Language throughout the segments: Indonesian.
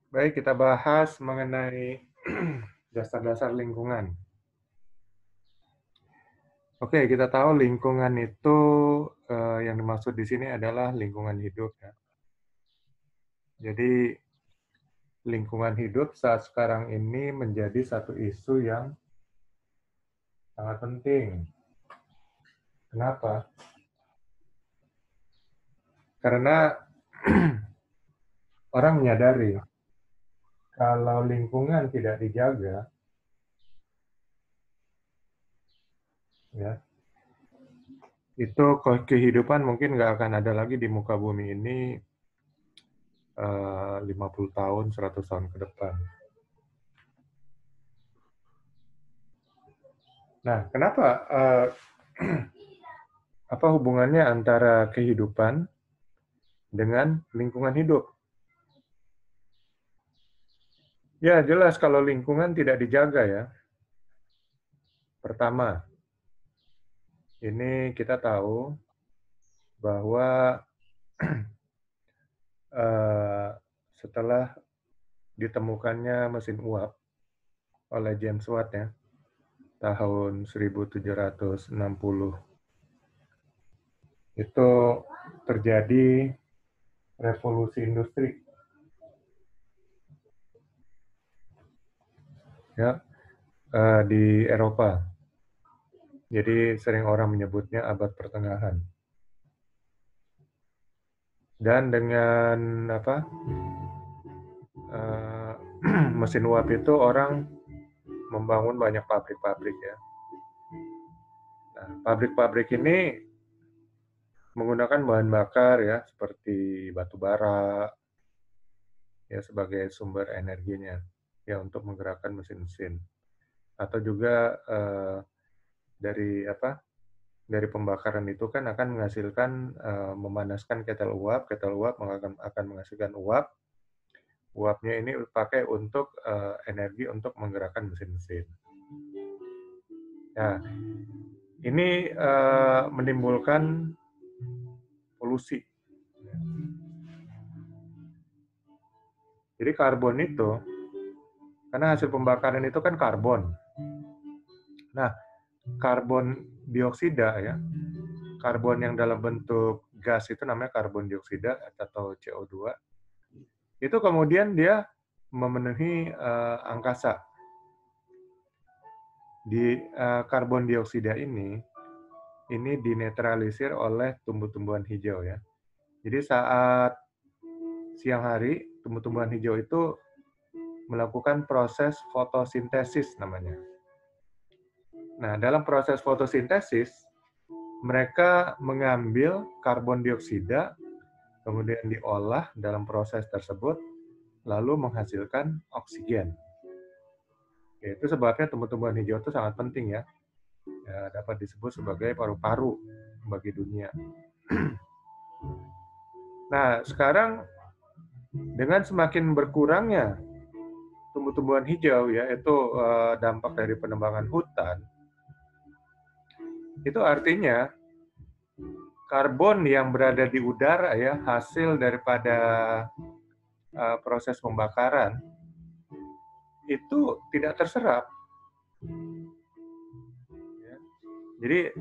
Baik, kita bahas mengenai dasar-dasar lingkungan. Oke, kita tahu lingkungan itu yang dimaksud di sini adalah lingkungan hidup ya. Jadi lingkungan hidup saat sekarang ini menjadi satu isu yang sangat penting. Kenapa? Karena orang menyadari kalau lingkungan tidak dijaga, ya, itu kehidupan mungkin nggak akan ada lagi di muka bumi ini 50 tahun, 100 tahun ke depan. Nah, kenapa apa hubungannya antara kehidupan dengan lingkungan hidup? Ya, jelas kalau lingkungan tidak dijaga ya. Pertama, ini kita tahu bahwa eh, setelah ditemukannya mesin uap oleh James Watt ya, tahun 1760, itu terjadi revolusi industri ya di Eropa. Jadi sering orang menyebutnya abad pertengahan. Dan dengan apa mesin uap itu orang membangun banyak pabrik-pabrik ya. Nah, pabrik-pabrik ini menggunakan bahan bakar ya seperti batu bara ya sebagai sumber energinya ya untuk menggerakkan mesin-mesin. Atau juga dari apa? Dari pembakaran itu kan akan menghasilkan memanaskan ketel uap akan menghasilkan uap. Uapnya ini dipakai untuk energi untuk menggerakkan mesin-mesin. Nah, ini menimbulkan polusi. Jadi karbon itu, karena hasil pembakaran itu kan karbon. Nah, karbon dioksida ya, karbon yang dalam bentuk gas itu namanya karbon dioksida atau CO2. Itu kemudian dia memenuhi angkasa. Di karbon dioksida ini dinetralisir oleh tumbuh-tumbuhan hijau ya. Jadi saat siang hari, tumbuh-tumbuhan hijau itu melakukan proses fotosintesis namanya. Nah, dalam proses fotosintesis, mereka mengambil karbon dioksida, kemudian diolah dalam proses tersebut, lalu menghasilkan oksigen. Ya, itu sebabnya tumbuh-tumbuhan hijau itu sangat penting ya. Ya, dapat disebut sebagai paru-paru bagi dunia. Nah, sekarang dengan semakin berkurangnya tumbuh-tumbuhan hijau ya, itu dampak dari penebangan hutan. Itu artinya karbon yang berada di udara ya, hasil daripada proses pembakaran itu tidak terserap. Ya. Jadi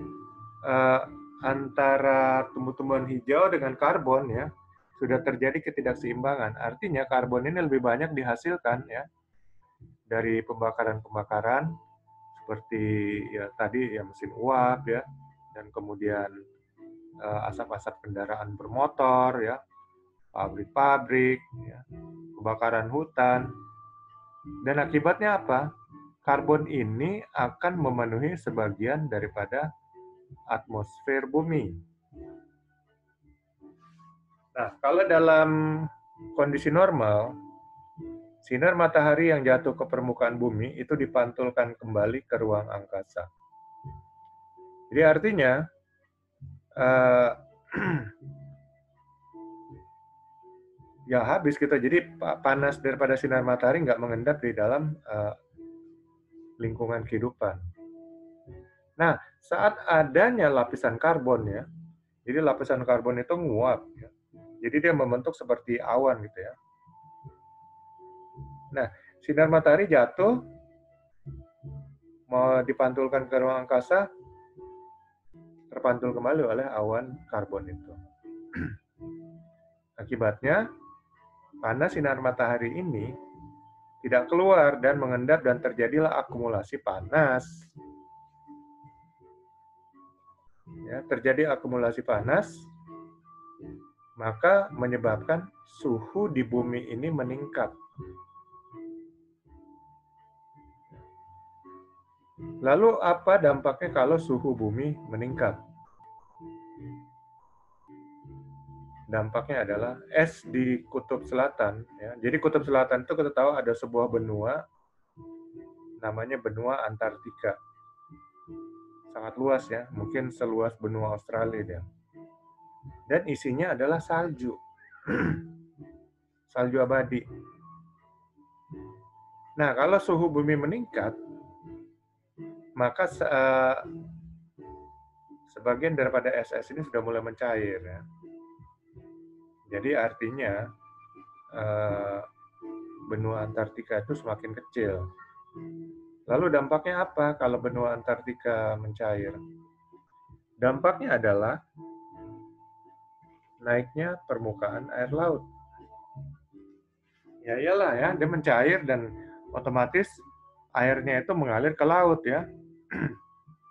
antara tumbuh-tumbuhan hijau dengan karbon ya sudah terjadi ketidakseimbangan. Artinya karbon ini lebih banyak dihasilkan ya dari pembakaran-pembakaran seperti ya tadi ya mesin uap ya, dan kemudian asap-asap kendaraan bermotor ya, pabrik-pabrik ya, kebakaran hutan. Dan akibatnya apa? Karbon ini akan memenuhi sebagian daripada atmosfer bumi. Nah, kalau dalam kondisi normal, sinar matahari yang jatuh ke permukaan bumi itu dipantulkan kembali ke ruang angkasa. Jadi artinya ya habis kita. Jadi panas daripada sinar matahari nggak mengendap di dalam lingkungan kehidupan. Nah, saat adanya lapisan karbon ya, jadi lapisan karbon itu nguap ya. Jadi dia membentuk seperti awan gitu ya. Nah, sinar matahari jatuh, mau dipantulkan ke ruang angkasa, terpantul kembali oleh awan karbon itu. Akibatnya, panas sinar matahari ini tidak keluar dan mengendap dan terjadilah akumulasi panas. Ya, terjadi akumulasi panas, maka menyebabkan suhu di bumi ini meningkat. Lalu apa dampaknya kalau suhu bumi meningkat? Dampaknya adalah es di kutub selatan. Ya. Jadi kutub selatan itu kita tahu ada sebuah benua, namanya benua Antartika. Sangat luas ya, mungkin seluas benua Australia dia. Dan isinya adalah salju. Salju abadi. Nah, kalau suhu bumi meningkat, maka sebagian daripada es-es ini sudah mulai mencair. Ya. Jadi artinya benua Antartika itu semakin kecil. Lalu dampaknya apa kalau benua Antartika mencair? Dampaknya adalah naiknya permukaan air laut. Ya iyalah ya, dia mencair dan otomatis airnya itu mengalir ke laut ya.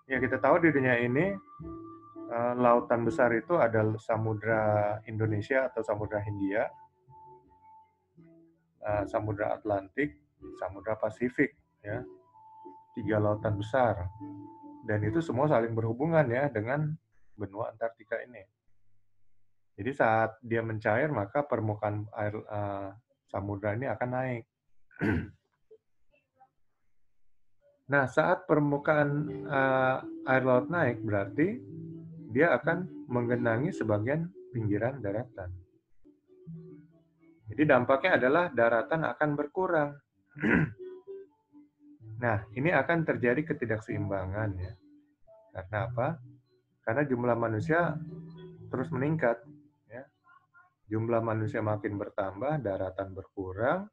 Ya kita tahu di dunia ini lautan besar itu ada Samudra Indonesia atau Samudra Hindia, Samudra Atlantik, Samudra Pasifik ya. 3 lautan besar. Dan itu semua saling berhubungan ya dengan benua Antartika ini. Jadi saat dia mencair maka permukaan air samudra ini akan naik. Nah, saat permukaan air laut naik berarti dia akan menggenangi sebagian pinggiran daratan. Jadi dampaknya adalah daratan akan berkurang. Nah, ini akan terjadi ketidakseimbangan ya. Karena apa? Karena jumlah manusia terus meningkat. Ya. Jumlah manusia makin bertambah, daratan berkurang,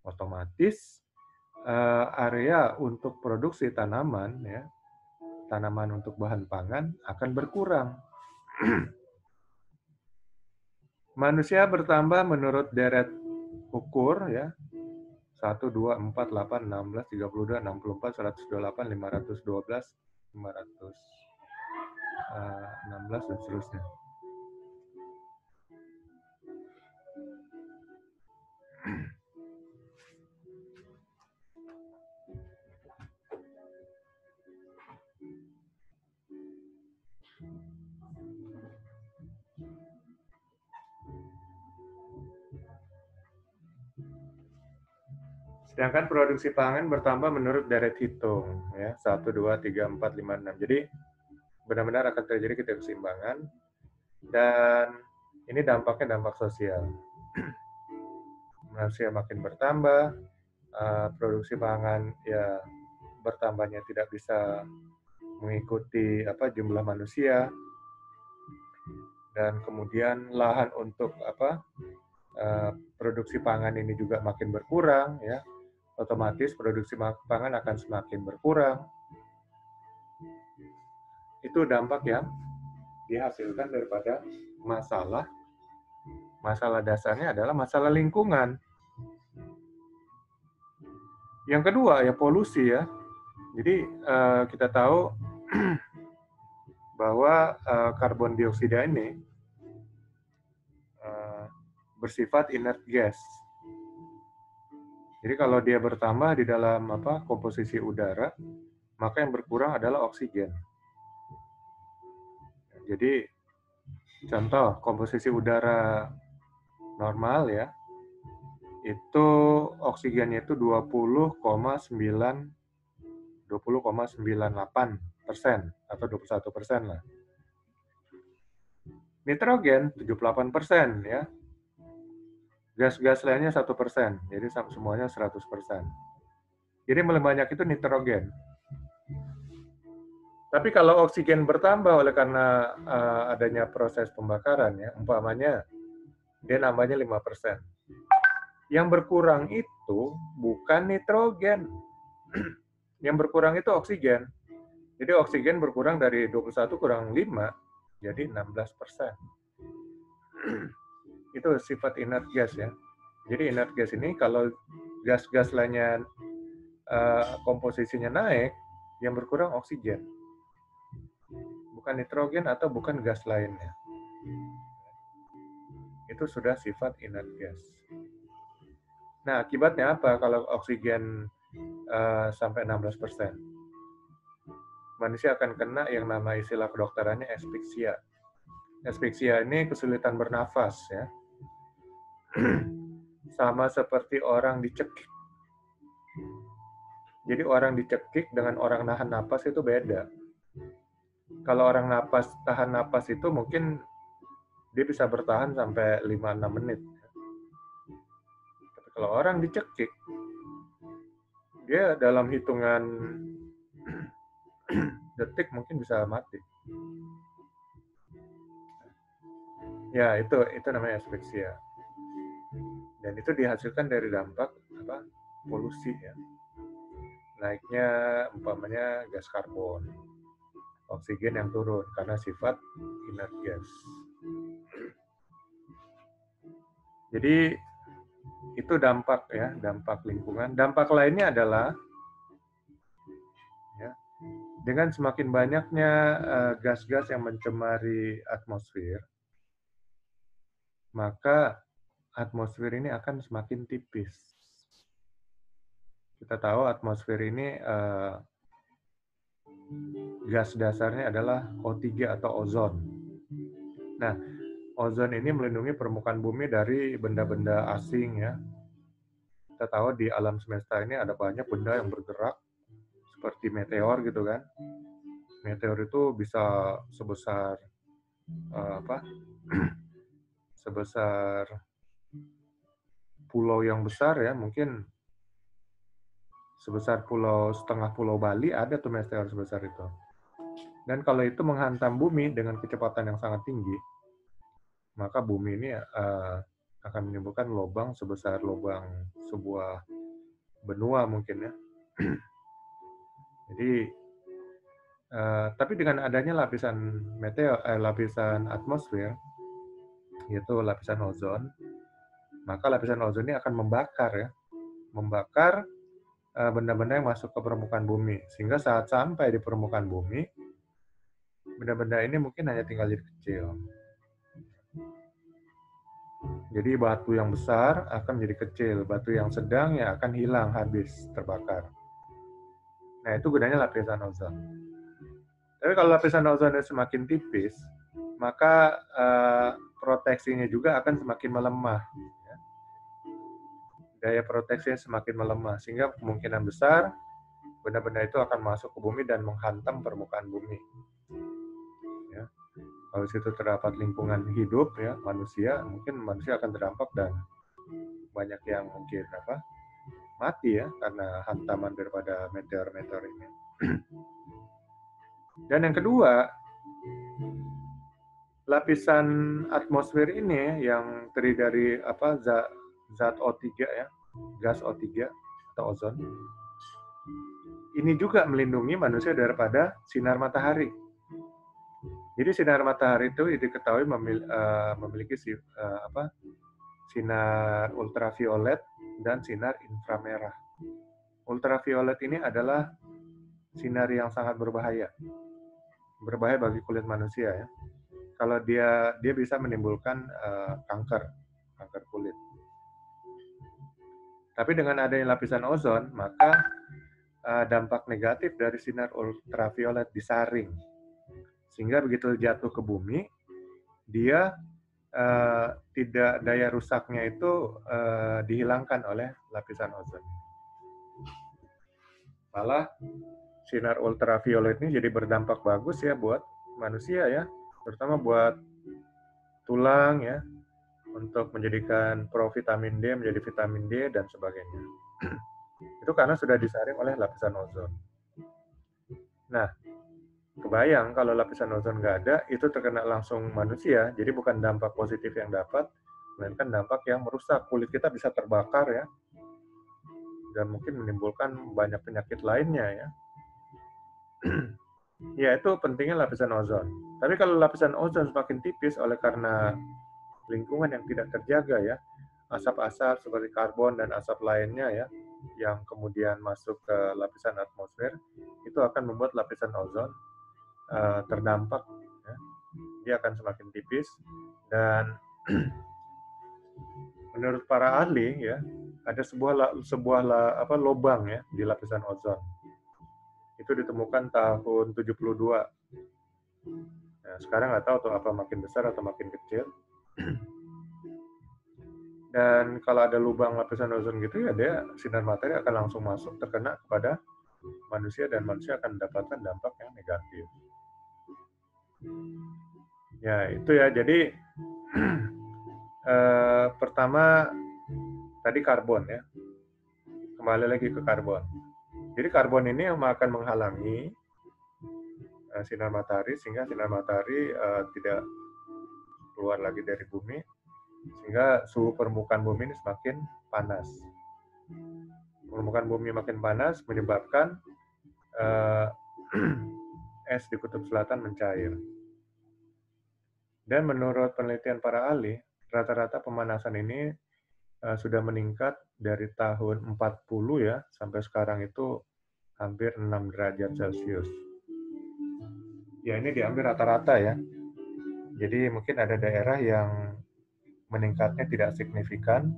otomatis area untuk produksi tanaman, ya, tanaman untuk bahan pangan akan berkurang. Manusia bertambah menurut deret ukur, ya, 1, 2, 4, 8, 16, 32, 64, 128, 512, 516, dan seterusnya. Sedangkan produksi pangan bertambah menurut deret hitung, ya, 1, 2, 3, 4, 5, 6. Jadi benar-benar akan terjadi ketidakseimbangan, dan ini dampaknya dampak sosial. Manusia makin bertambah, produksi pangan ya bertambahnya tidak bisa mengikuti jumlah manusia, dan kemudian lahan untuk produksi pangan ini juga makin berkurang, ya. Otomatis produksi pangan akan semakin berkurang. Itu dampak yang dihasilkan daripada masalah dasarnya adalah masalah lingkungan. Yang kedua ya polusi ya. Jadi kita tahu bahwa karbon dioksida ini bersifat inert gas. Jadi kalau dia bertambah di dalam komposisi udara, maka yang berkurang adalah oksigen. Jadi contoh komposisi udara normal ya, itu oksigennya itu 20,98% atau 21% lah. Nitrogen 78% ya. Gas-gas lainnya 1%, jadi semuanya 100%. Jadi paling banyak itu nitrogen. Tapi kalau oksigen bertambah oleh karena adanya proses pembakaran ya, umpamanya dia nambahnya 5%. Yang berkurang itu bukan nitrogen. Yang berkurang itu oksigen. Jadi oksigen berkurang dari 21 kurang 5, jadi 16%. Itu sifat inert gas ya. Jadi inert gas ini kalau gas-gas lainnya komposisinya naik, yang berkurang oksigen. Bukan nitrogen atau bukan gas lainnya. Itu sudah sifat inert gas. Nah, akibatnya apa kalau oksigen sampai 16%? Manusia akan kena yang nama istilah kedokterannya aspiksia. Aspiksia ini kesulitan bernafas ya. Sama seperti orang dicekik. Jadi orang dicekik dengan orang nahan napas itu beda. Kalau orang tahan napas itu mungkin dia bisa bertahan sampai 5-6 menit. Tapi kalau orang dicekik, dia dalam hitungan detik mungkin bisa mati. Ya, itu namanya aspiksia. Dan itu dihasilkan dari dampak polusi ya. Naiknya umpamanya gas karbon, oksigen yang turun karena sifat inert gas. Jadi itu dampak ya, dampak lingkungan. Dampak lainnya adalah ya, dengan semakin banyaknya gas-gas yang mencemari atmosfer, maka atmosfer ini akan semakin tipis. Kita tahu atmosfer ini gas dasarnya adalah O3 atau ozon. Nah, ozon ini melindungi permukaan bumi dari benda-benda asing ya. Kita tahu di alam semesta ini ada banyak benda yang bergerak seperti meteor gitu kan. Meteor itu bisa sebesar sebesar pulau yang besar ya, mungkin sebesar setengah pulau Bali ada tuh meteor sebesar itu. Dan kalau itu menghantam bumi dengan kecepatan yang sangat tinggi, maka bumi ini akan menimbulkan lubang sebesar lubang sebuah benua mungkin ya. Jadi, tapi dengan adanya lapisan atmosfer, yaitu lapisan ozon, maka lapisan ozon ini akan membakar benda-benda yang masuk ke permukaan bumi, sehingga saat sampai di permukaan bumi, benda-benda ini mungkin hanya tinggal jadi kecil. Jadi batu yang besar akan menjadi kecil, batu yang sedang ya akan hilang, habis, terbakar. Nah, itu gunanya lapisan ozon. Tapi kalau lapisan ozon semakin tipis, maka proteksinya juga akan semakin melemah. Daya proteksinya semakin melemah, sehingga kemungkinan besar benda-benda itu akan masuk ke bumi dan menghantam permukaan bumi. Ya. Kalau situ terdapat lingkungan hidup ya manusia, mungkin manusia akan terdampak dan banyak yang mungkin mati ya karena hantaman daripada meteor-meteor ini. Dan yang kedua, lapisan atmosfer ini yang terdiri dari zat O3 ya, gas O3 atau ozon. Ini juga melindungi manusia daripada sinar matahari. Jadi sinar matahari itu diketahui memiliki sinar ultraviolet dan sinar inframerah. Ultraviolet ini adalah sinar yang sangat berbahaya bagi kulit manusia ya. Kalau dia bisa menimbulkan kanker kulit. Tapi dengan adanya lapisan ozon, maka dampak negatif dari sinar ultraviolet disaring. Sehingga begitu jatuh ke bumi, dia tidak, daya rusaknya itu dihilangkan oleh lapisan ozon. Malah sinar ultraviolet ini jadi berdampak bagus ya buat manusia ya, terutama buat tulang ya, untuk menjadikan provitamin D menjadi vitamin D dan sebagainya. Itu karena sudah disaring oleh lapisan ozon. Nah, kebayang kalau lapisan ozon nggak ada, itu terkena langsung manusia, jadi bukan dampak positif yang dapat, melainkan dampak yang merusak. Kulit kita bisa terbakar ya, dan mungkin menimbulkan banyak penyakit lainnya ya. Ya, itu pentingnya lapisan ozon. Tapi kalau lapisan ozon semakin tipis oleh karena lingkungan yang tidak terjaga ya, asap-asap seperti karbon dan asap lainnya ya, yang kemudian masuk ke lapisan atmosfer, itu akan membuat lapisan ozon terdampak. Ya. Dia akan semakin tipis, dan menurut para ahli ya, ada sebuah lubang ya di lapisan ozon. Itu ditemukan tahun 72. Nah, sekarang nggak tahu tuh apa makin besar atau makin kecil. Dan kalau ada lubang lapisan ozon gitu ya, dia sinar matahari akan langsung masuk terkena kepada manusia, dan manusia akan mendapatkan dampak yang negatif. Ya, itu ya. Jadi pertama tadi karbon ya. Kembali lagi ke karbon. Jadi karbon ini yang akan menghalangi sinar matahari, sehingga sinar matahari tidak keluar lagi dari bumi, sehingga suhu permukaan bumi ini semakin panas. Permukaan bumi makin panas menyebabkan es di kutub selatan mencair. Dan menurut penelitian para ahli, rata-rata pemanasan ini sudah meningkat dari tahun 40 ya, sampai sekarang itu hampir 6 derajat Celcius. Ya, ini diambil rata-rata ya. Jadi mungkin ada daerah yang meningkatnya tidak signifikan,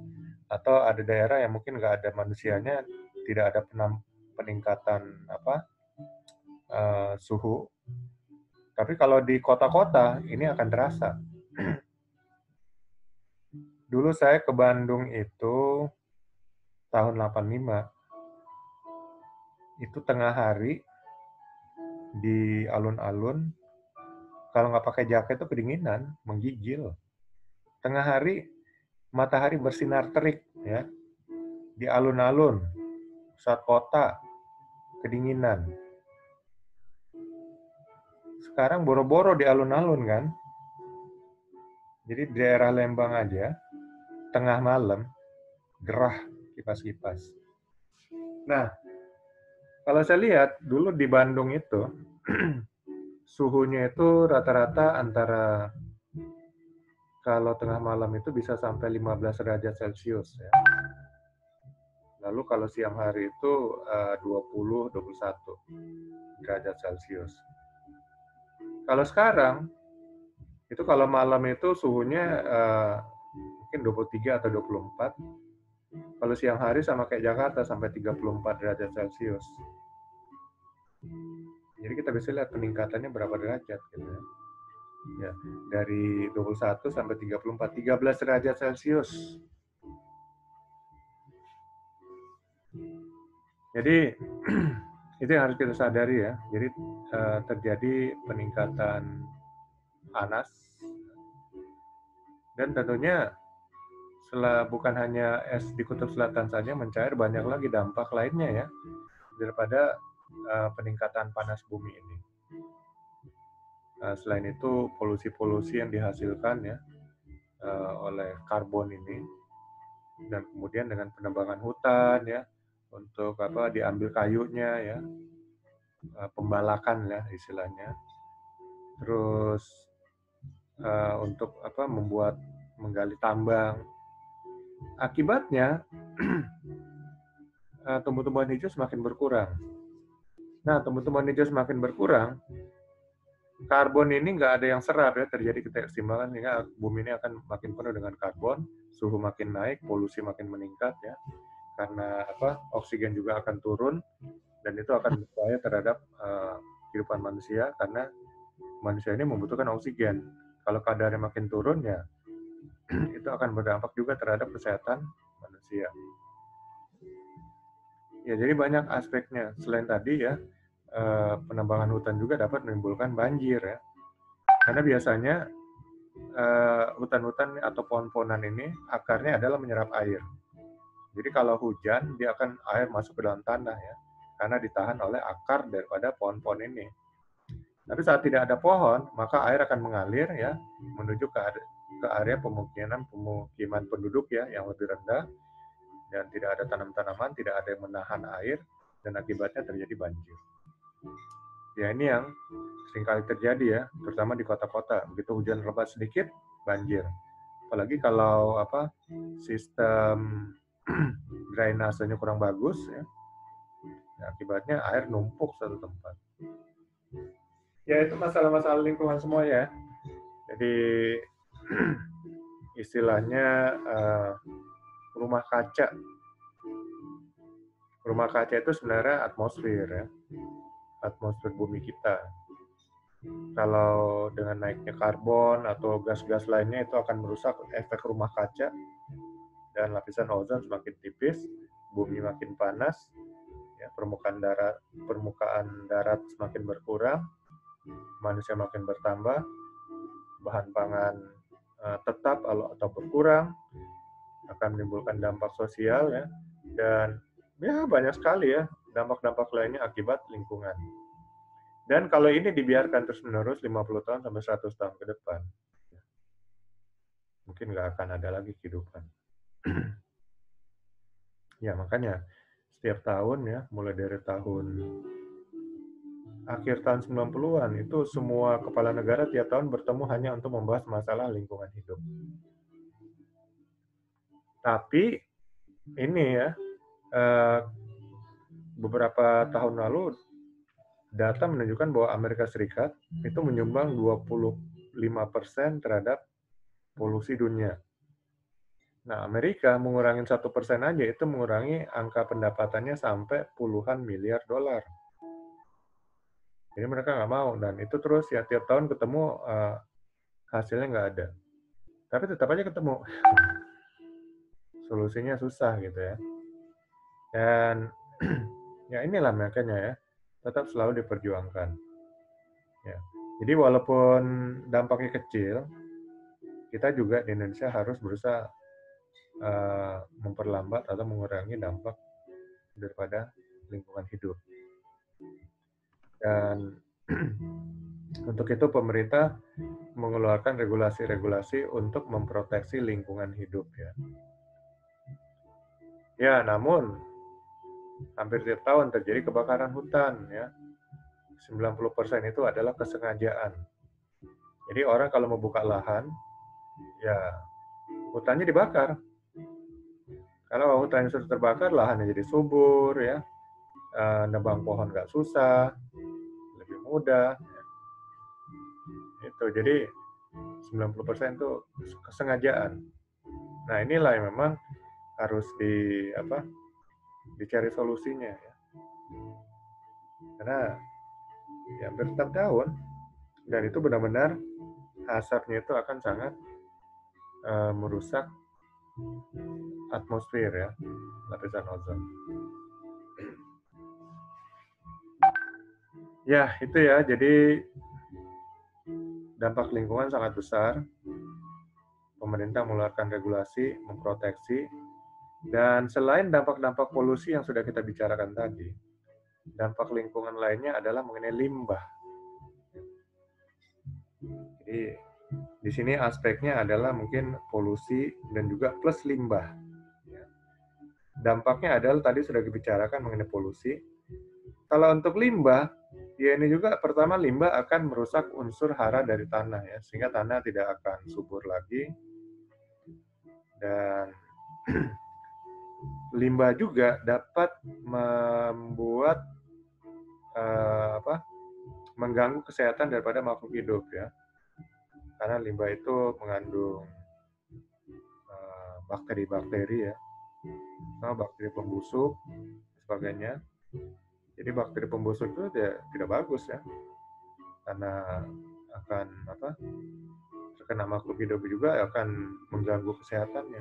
atau ada daerah yang mungkin nggak ada manusianya, tidak ada peningkatan suhu. Tapi kalau di kota-kota ini akan terasa. Dulu saya ke Bandung itu tahun 85, itu tengah hari di alun-alun, kalau nggak pakai jaket itu kedinginan, menggigil. Tengah hari matahari bersinar terik ya, di alun-alun, pusat kota, kedinginan. Sekarang boro-boro di alun-alun kan. Jadi di daerah Lembang aja, tengah malam, gerah kipas-kipas. Nah, kalau saya lihat, dulu di Bandung itu, suhunya itu rata-rata antara, kalau tengah malam itu bisa sampai 15 derajat Celcius. Ya. Lalu kalau siang hari itu 20-21 derajat Celcius. Kalau sekarang, itu kalau malam itu suhunya mungkin 23 atau 24. Kalau siang hari sama kayak Jakarta, sampai 34 derajat Celcius. Jadi kita bisa lihat peningkatannya berapa derajat gitu ya. Ya, dari 21 sampai 34, 13 derajat Celcius. Jadi itu yang harus kita sadari ya. Jadi terjadi peningkatan panas, dan tentunya bukan hanya es di kutub selatan saja mencair, banyak lagi dampak lainnya ya daripada peningkatan panas bumi ini. Selain itu polusi-polusi yang dihasilkan ya oleh karbon ini, dan kemudian dengan penebangan hutan ya untuk diambil kayunya ya, pembalakan ya istilahnya, terus untuk membuat menggali tambang. Akibatnya tumbuh-tumbuhan hijau semakin berkurang. Nah, tumbuh-tumbuhan hijau semakin berkurang, karbon ini nggak ada yang serap ya, terjadi keseimbangan, sehingga bumi ini akan makin penuh dengan karbon, suhu makin naik, polusi makin meningkat ya, karena oksigen juga akan turun, dan itu akan berbahaya terhadap kehidupan manusia, karena manusia ini membutuhkan oksigen. Kalau kadarnya makin turun ya, itu akan berdampak juga terhadap kesehatan manusia. Ya, jadi banyak aspeknya. Selain tadi ya, penambangan hutan juga dapat menimbulkan banjir ya. Karena biasanya hutan-hutan atau pohon-pohonan ini akarnya adalah menyerap air. Jadi kalau hujan, dia akan air masuk ke dalam tanah ya, karena ditahan oleh akar daripada pohon-pohon ini. Tapi saat tidak ada pohon, maka air akan mengalir ya menuju ke area pemukiman penduduk ya yang lebih rendah, dan tidak ada tanam-tanaman, tidak ada yang menahan air, dan akibatnya terjadi banjir. Ya ini yang seringkali terjadi ya, terutama di kota-kota. Begitu hujan lebat sedikit, banjir. Apalagi kalau sistem drainasenya kurang bagus ya, akibatnya air numpuk satu tempat. Ya itu masalah-masalah lingkungan semua ya. Jadi istilahnya rumah kaca. Rumah kaca itu sebenarnya atmosfer ya, atmosfer bumi kita. Kalau dengan naiknya karbon atau gas-gas lainnya itu akan merusak efek rumah kaca, dan lapisan ozon semakin tipis, bumi makin panas, ya, permukaan darat semakin berkurang, manusia makin bertambah, bahan pangan tetap atau berkurang, akan menimbulkan dampak sosial ya, dan ya banyak sekali ya dampak-dampak lainnya akibat lingkungan. Dan kalau ini dibiarkan terus-menerus 50 tahun sampai 100 tahun ke depan, mungkin nggak akan ada lagi kehidupan. Ya, makanya setiap tahun ya, mulai dari akhir tahun 90-an, itu semua kepala negara tiap tahun bertemu hanya untuk membahas masalah lingkungan hidup. Tapi ini ya, beberapa tahun lalu data menunjukkan bahwa Amerika Serikat itu menyumbang 25% terhadap polusi dunia. Nah, Amerika mengurangi 1% aja itu mengurangi angka pendapatannya sampai puluhan miliar dolar. Jadi mereka nggak mau, dan itu terus ya tiap tahun ketemu hasilnya nggak ada. Tapi tetap aja ketemu. Solusinya susah gitu ya. Dan ya inilah makanya ya, tetap selalu diperjuangkan. Ya. Jadi walaupun dampaknya kecil, kita juga di Indonesia harus berusaha memperlambat atau mengurangi dampak daripada lingkungan hidup. Dan untuk itu pemerintah mengeluarkan regulasi-regulasi untuk memproteksi lingkungan hidup ya. Ya, namun hampir tiap tahun terjadi kebakaran hutan ya. 90% itu adalah kesengajaan. Jadi orang kalau mau buka lahan, ya hutannya dibakar. Kalau hutannya sudah terbakar, lahannya jadi subur ya. Nebang pohon nggak susah, lebih mudah. Itu jadi 90% itu kesengajaan. Nah inilah yang memang harus dicari solusinya ya. Karena ya hampir setiap tahun, dan itu benar-benar asapnya itu akan sangat merusak atmosfer ya, lapisan ozon. Ya itu ya, jadi dampak lingkungan sangat besar. Pemerintah mengeluarkan regulasi, memproteksi, dan selain dampak-dampak polusi yang sudah kita bicarakan tadi, dampak lingkungan lainnya adalah mengenai limbah. Jadi di sini aspeknya adalah mungkin polusi dan juga plus limbah. Dampaknya adalah tadi sudah dibicarakan mengenai polusi. Kalau untuk limbah, ya ini juga pertama limbah akan merusak unsur hara dari tanah ya, sehingga tanah tidak akan subur lagi. Dan limbah juga dapat membuat mengganggu kesehatan daripada makhluk hidup ya. Karena limbah itu mengandung bakteri-bakteri ya, bakteri pembusuk, sebagainya. Jadi bakteri pembusuk itu tidak bagus ya, karena akan terkena makhluk hidup juga akan mengganggu kesehatannya.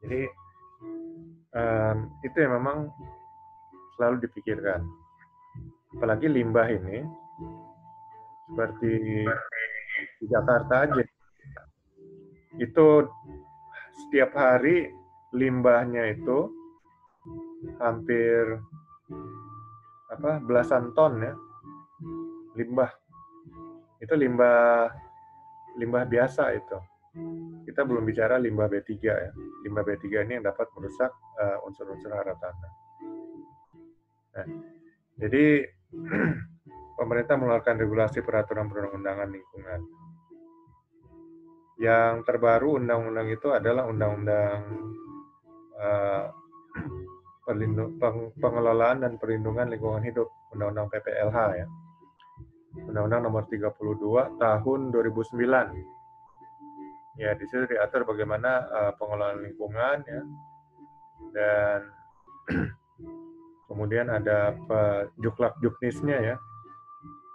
Jadi itu yang memang selalu dipikirkan. Apalagi limbah ini seperti di Jakarta aja, itu setiap hari limbahnya itu hampir belasan ton ya limbah. Itu limbah limbah biasa itu. Kita belum bicara limbah B3 ya. Limbah B3 ini yang dapat merusak unsur-unsur hara tanah. Nah, jadi pemerintah mengeluarkan regulasi peraturan perundang-undangan lingkungan. Yang terbaru undang-undang itu adalah Undang-Undang Pengelolaan dan Perlindungan Lingkungan Hidup, Undang-Undang PPLH ya. Undang-Undang Nomor 32 Tahun 2009. Ya, di situ diatur bagaimana pengelolaan lingkungan ya. Dan kemudian ada juklak-juknisnya ya.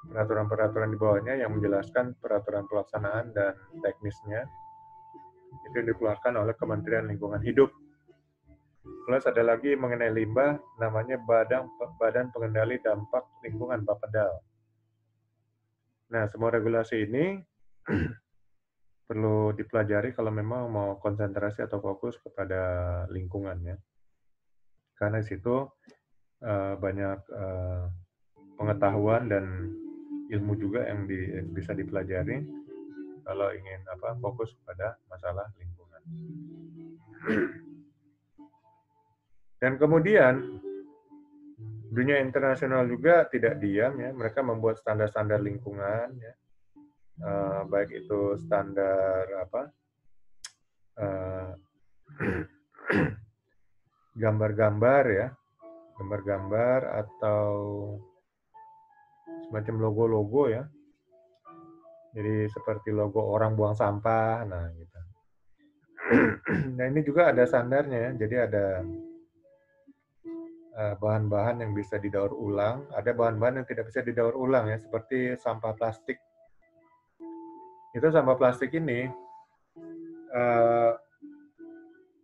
Peraturan-peraturan di bawahnya yang menjelaskan peraturan pelaksanaan dan teknisnya. Itu dikeluarkan oleh Kementerian Lingkungan Hidup. Plus ada lagi mengenai limbah, namanya Badan Pengendali Dampak Lingkungan Bapedal. Nah, semua regulasi ini perlu dipelajari kalau memang mau konsentrasi atau fokus kepada lingkungannya. Karena di situ banyak pengetahuan dan ilmu juga yang bisa dipelajari kalau ingin fokus pada masalah lingkungan. Dan kemudian dunia internasional juga tidak diam ya, mereka membuat standar-standar lingkungan ya, baik itu standar gambar-gambar ya, gambar-gambar atau semacam logo-logo ya. Jadi seperti logo orang buang sampah, nah gitu. Nah ini juga ada standarnya ya, jadi ada bahan-bahan yang bisa didaur ulang, ada bahan-bahan yang tidak bisa didaur ulang ya, seperti sampah plastik. Itu sampah plastik ini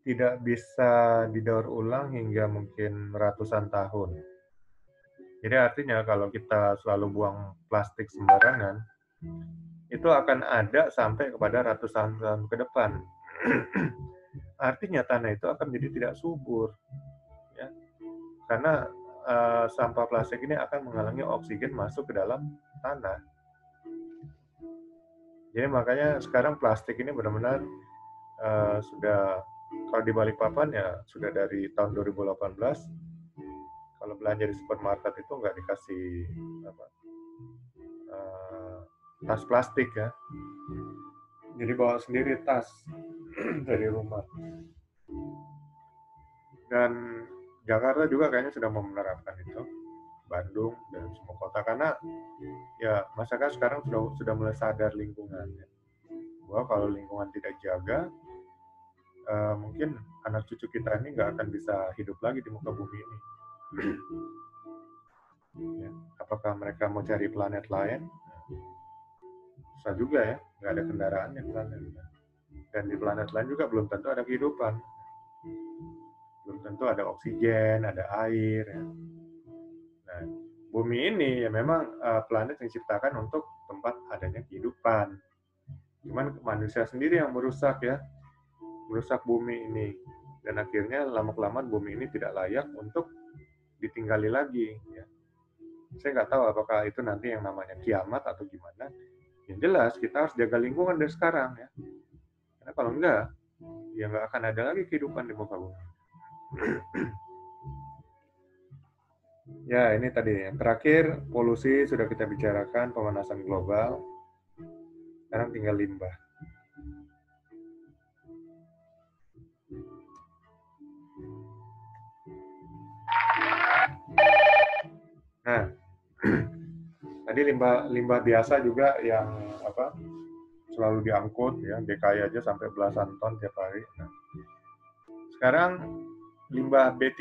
tidak bisa didaur ulang hingga mungkin ratusan tahun. Jadi artinya kalau kita selalu buang plastik sembarangan, itu akan ada sampai kepada ratusan tahun ke depan. Artinya tanah itu akan menjadi tidak subur. Ya. Karena sampah plastik ini akan menghalangi oksigen masuk ke dalam tanah. Jadi makanya sekarang plastik ini benar-benar sudah, kalau di Balikpapan ya sudah dari tahun 2018, kalau belanja di supermarket itu nggak dikasih tas plastik ya. Jadi bawa sendiri tas dari rumah. Dan Jakarta juga kayaknya sudah mau menerapkan itu, Bandung dan semua kota, karena ya masyarakat sekarang sudah mulai sadar lingkungan ya. Bahwa kalau lingkungan tidak jaga, mungkin anak cucu kita ini nggak akan bisa hidup lagi di muka bumi ini. Ya, apakah mereka mau cari planet lain? Susah juga ya, nggak ada kendaraan yang planet. Dan di planet lain juga belum tentu ada kehidupan. Belum tentu ada oksigen, ada air. Ya. Nah, bumi ini ya memang planet yang diciptakan untuk tempat adanya kehidupan. Cuman manusia sendiri yang merusak ya, merusak bumi ini. Dan akhirnya lama-kelamaan bumi ini tidak layak untuk ditinggali lagi. Ya. Saya nggak tahu apakah itu nanti yang namanya kiamat atau gimana. Yang jelas kita harus jaga lingkungan dari sekarang ya. Karena kalau enggak, ya nggak akan ada lagi kehidupan di muka bumi. Ya, ini tadi yang terakhir, polusi sudah kita bicarakan, pemanasan global. Sekarang tinggal limbah. Nah, tadi limbah biasa juga yang selalu diangkut ya, DKI aja sampai belasan ton tiap hari. Nah, sekarang limbah B3.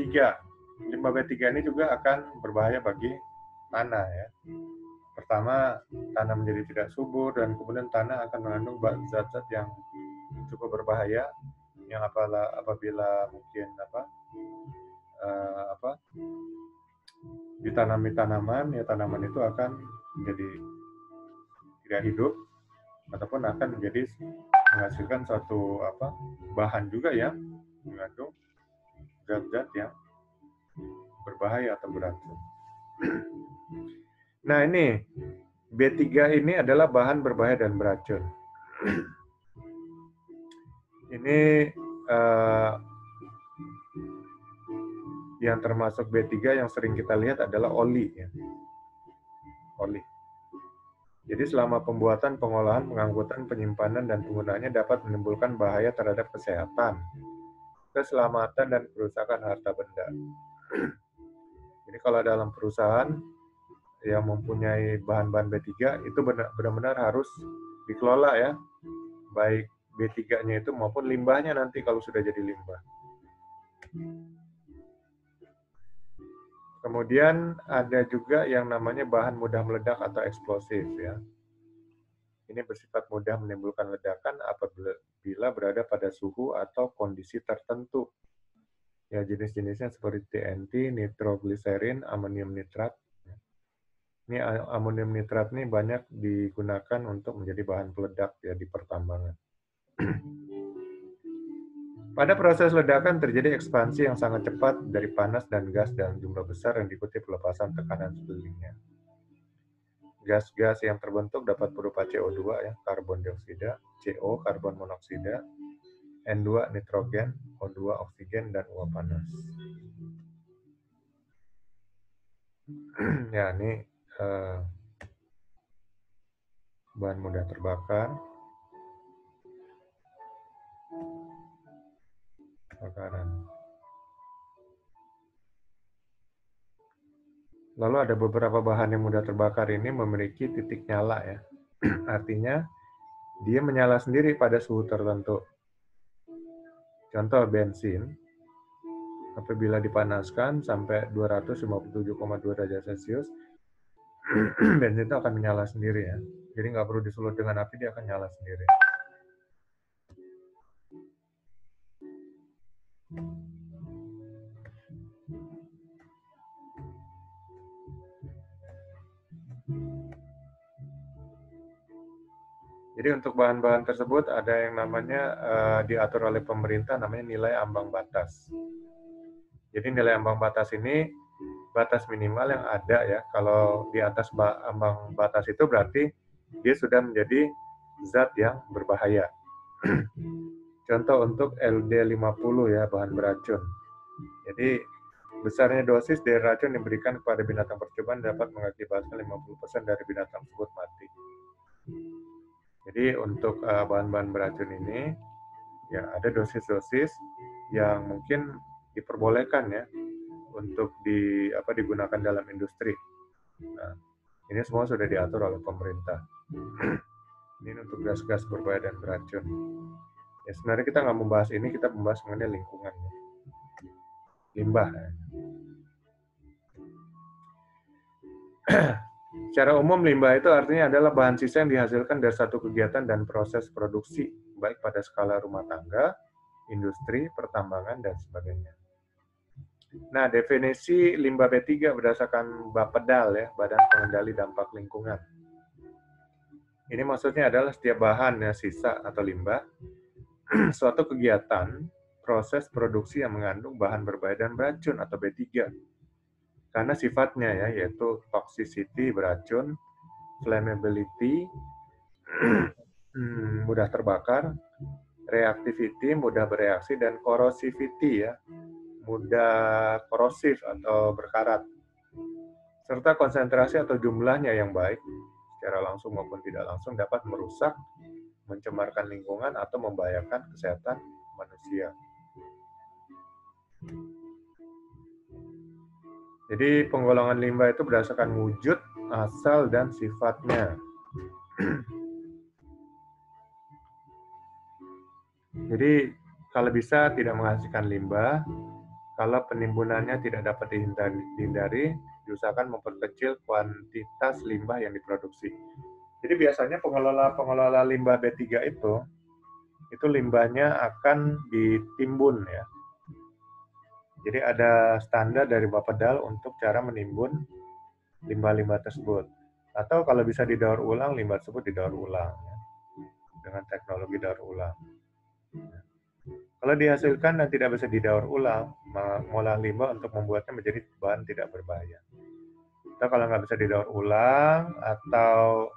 Limbah B3 ini juga akan berbahaya bagi tanah ya. Pertama, tanah menjadi tidak subur dan kemudian tanah akan mengandung zat-zat yang cukup berbahaya yang apabila mungkin ditanami tanaman, ya tanaman itu akan menjadi tidak hidup ataupun akan menjadi menghasilkan suatu bahan juga yang mengandung zat-zat yang berbahaya atau beracun. Nah ini B3 ini adalah bahan berbahaya dan beracun. Ini yang termasuk B3 yang sering kita lihat adalah oli. Ya. Oli. Jadi selama pembuatan, pengolahan, pengangkutan, penyimpanan, dan penggunaannya dapat menimbulkan bahaya terhadap kesehatan, keselamatan, dan kerusakan harta benda. Jadi kalau dalam perusahaan yang mempunyai bahan-bahan B3 itu benar-benar harus dikelola ya, baik B3-nya itu maupun limbahnya nanti kalau sudah jadi limbah. Kemudian ada juga yang namanya bahan mudah meledak atau eksplosif ya. Ini bersifat mudah menimbulkan ledakan apabila berada pada suhu atau kondisi tertentu. Ya, jenis-jenisnya seperti TNT, nitrogliserin, amonium nitrat. Ini amonium nitrat ini banyak digunakan untuk menjadi bahan peledak ya di pertambangan. Pada proses ledakan terjadi ekspansi yang sangat cepat dari panas dan gas dalam jumlah besar yang diikuti pelepasan tekanan sekelilingnya. Gas-gas yang terbentuk dapat berupa CO2 ya, karbon dioksida, CO, karbon monoksida, N2 nitrogen, O2 oksigen, dan uap panas. Ya, ini bahan mudah terbakar. Bakaran. Lalu ada beberapa bahan yang mudah terbakar ini memiliki titik nyala ya. Artinya dia menyala sendiri pada suhu tertentu. Contoh bensin, apabila dipanaskan sampai 257,2 derajat Celcius, bensin itu akan menyala sendiri ya. Jadi nggak perlu disulut dengan api, dia akan nyala sendiri. Jadi untuk bahan-bahan tersebut ada yang namanya diatur oleh pemerintah namanya nilai ambang batas. Jadi nilai ambang batas ini batas minimal yang ada ya. Kalau di atas ambang batas itu berarti dia sudah menjadi zat yang berbahaya. Contoh untuk LD50 ya, bahan beracun. Jadi besarnya dosis dari racun yang diberikan kepada binatang percobaan dapat mengakibatkan 50% dari binatang tersebut mati. Jadi untuk bahan-bahan beracun ini ya ada dosis-dosis yang mungkin diperbolehkan ya untuk digunakan dalam industri. Nah, ini semua sudah diatur oleh pemerintah. Ini untuk gas-gas berbahaya dan beracun. Ya sebenarnya kita nggak membahas ini, kita membahas mengenai lingkungan. Limbah. Secara umum limbah itu artinya adalah bahan sisa yang dihasilkan dari satu kegiatan dan proses produksi, baik pada skala rumah tangga, industri, pertambangan, dan sebagainya. Nah, definisi limbah B3 berdasarkan Bapedal ya, Badan Pengendali Dampak Lingkungan. Ini maksudnya adalah setiap bahan ya, sisa atau limbah, suatu kegiatan, proses produksi yang mengandung bahan berbahaya dan beracun atau B3. Karena sifatnya ya, yaitu toxicity beracun, flammability mudah terbakar, reactivity mudah bereaksi, dan corrosivity ya, mudah korosif atau berkarat. Serta konsentrasi atau jumlahnya yang baik, secara langsung maupun tidak langsung dapat merusak, mencemarkan lingkungan atau membahayakan kesehatan manusia. Jadi penggolongan limbah itu berdasarkan wujud, asal, dan sifatnya. Jadi kalau bisa tidak menghasilkan limbah, kalau penimbunannya tidak dapat dihindari, diusahakan memperkecil kuantitas limbah yang diproduksi. Jadi biasanya pengelola limbah B3 itu limbahnya akan ditimbun ya. Jadi ada standar dari Bapedal untuk cara menimbun limbah-limbah tersebut. Atau kalau bisa didaur ulang, limbah tersebut didaur ulang ya, dengan teknologi daur ulang. Kalau dihasilkan dan tidak bisa didaur ulang, mengolah limbah untuk membuatnya menjadi bahan tidak berbahaya. Atau kalau nggak bisa didaur ulang atau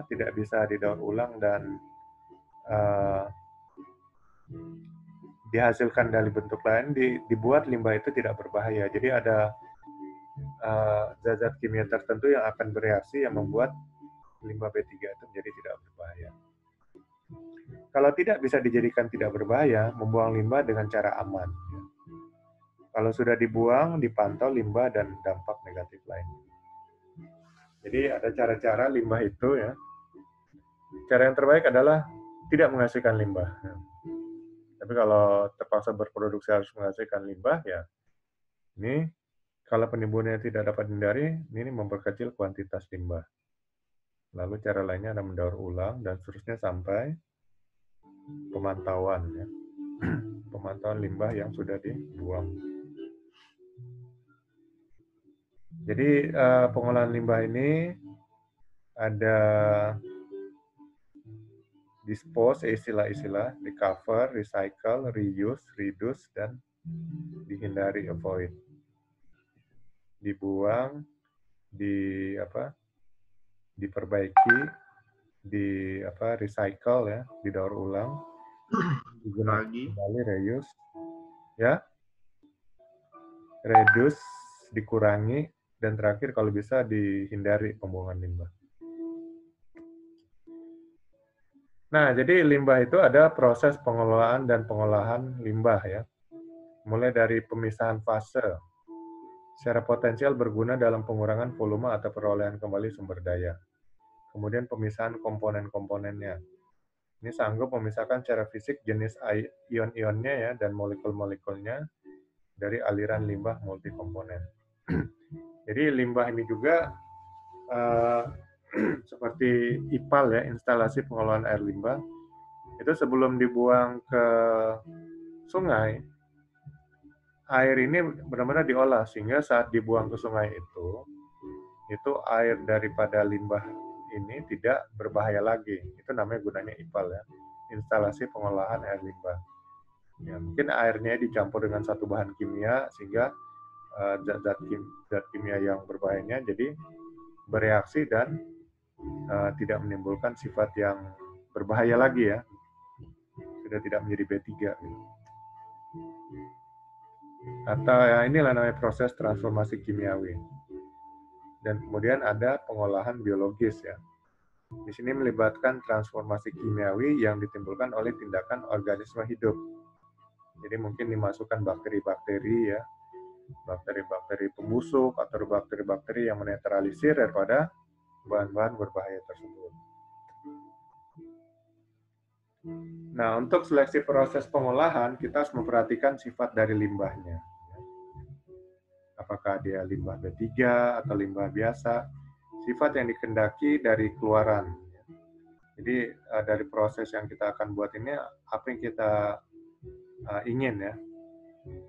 tidak bisa didaur ulang dan dihasilkan dari bentuk lain, dibuat limbah itu tidak berbahaya. Jadi ada zat-zat kimia tertentu yang akan bereaksi yang membuat limbah B3 itu menjadi tidak berbahaya. Kalau tidak bisa dijadikan tidak berbahaya, membuang limbah dengan cara aman. Kalau sudah dibuang, dipantau limbah dan dampak negatif lain. Jadi ada cara-cara limbah itu ya. Cara yang terbaik adalah tidak menghasilkan limbah. Tapi kalau terpaksa berproduksi harus menghasilkan limbah, ya ini kalau penimbunannya tidak dapat dihindari, ini memperkecil kuantitas limbah. Lalu cara lainnya adalah mendaur ulang dan seterusnya sampai pemantauan, ya. Pemantauan limbah yang sudah dibuang. Jadi pengolahan limbah ini ada dispose, istilah-istilah, recover, recycle, reuse, reduce, dan dihindari, avoid. Dibuang, diperbaiki, recycle ya, didaur ulang, digunakan kembali, reuse, ya, reduce, dikurangi, dan terakhir kalau bisa dihindari pembuangan limbah. Nah, jadi limbah itu ada proses pengelolaan dan pengolahan limbah ya. Mulai dari pemisahan fase, secara potensial berguna dalam pengurangan volume atau perolehan kembali sumber daya. Kemudian pemisahan komponen-komponennya. Ini sanggup memisahkan secara fisik jenis ion-ionnya ya dan molekul-molekulnya dari aliran limbah multikomponen. Jadi limbah ini juga seperti IPAL ya, instalasi pengolahan air limbah, itu sebelum dibuang ke sungai, air ini benar-benar diolah sehingga saat dibuang ke sungai itu air daripada limbah ini tidak berbahaya lagi. Itu namanya gunanya IPAL ya, instalasi pengolahan air limbah. Ya, mungkin airnya dicampur dengan satu bahan kimia sehingga zat kimia yang berbahayanya jadi bereaksi dan tidak menimbulkan sifat yang berbahaya lagi ya. Sudah tidak menjadi B3 gitu. Atau ya inilah namanya proses transformasi kimiawi. Dan kemudian ada pengolahan biologis ya. Di sini melibatkan transformasi kimiawi yang ditimbulkan oleh tindakan organisme hidup. Jadi mungkin dimasukkan bakteri-bakteri ya, bakteri-bakteri pembusuk atau bakteri-bakteri yang menetralisir daripada bahan-bahan berbahaya tersebut. Nah, untuk seleksi proses pengolahan, kita harus memperhatikan sifat dari limbahnya. Apakah dia limbah B3 atau limbah biasa, sifat yang dikehendaki dari keluaran. Jadi dari proses yang kita akan buat ini, apa yang kita ingin ya.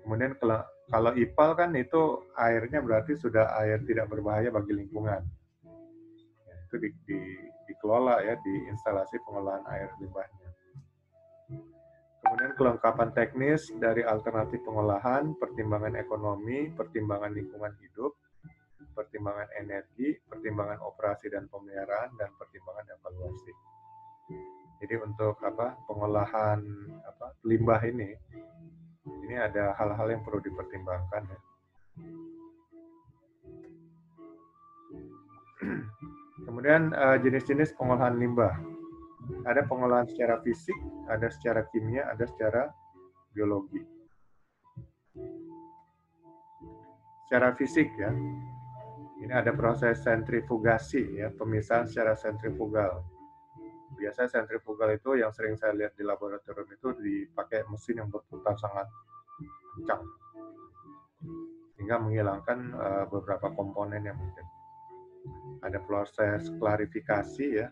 Kemudian kalau IPAL kan itu airnya berarti sudah air tidak berbahaya bagi lingkungan. Ya, itu dikelola ya di instalasi pengolahan air limbahnya. Kemudian kelengkapan teknis dari alternatif pengolahan, pertimbangan ekonomi, pertimbangan lingkungan hidup, pertimbangan energi, pertimbangan operasi dan pemeliharaan, dan pertimbangan evaluasi. Jadi untuk pengolahan limbah ini ada hal-hal yang perlu dipertimbangkan ya. Kemudian jenis-jenis pengolahan limbah. Ada pengolahan secara fisik, ada secara kimia, ada secara biologi. Secara fisik ya, ini ada proses sentrifugasi ya, pemisahan secara sentrifugal. Biasanya sentrifugal itu yang sering saya lihat di laboratorium itu dipakai mesin yang berputar sangat kencang, sehingga menghilangkan beberapa komponen yang mungkin. Ada proses klarifikasi ya,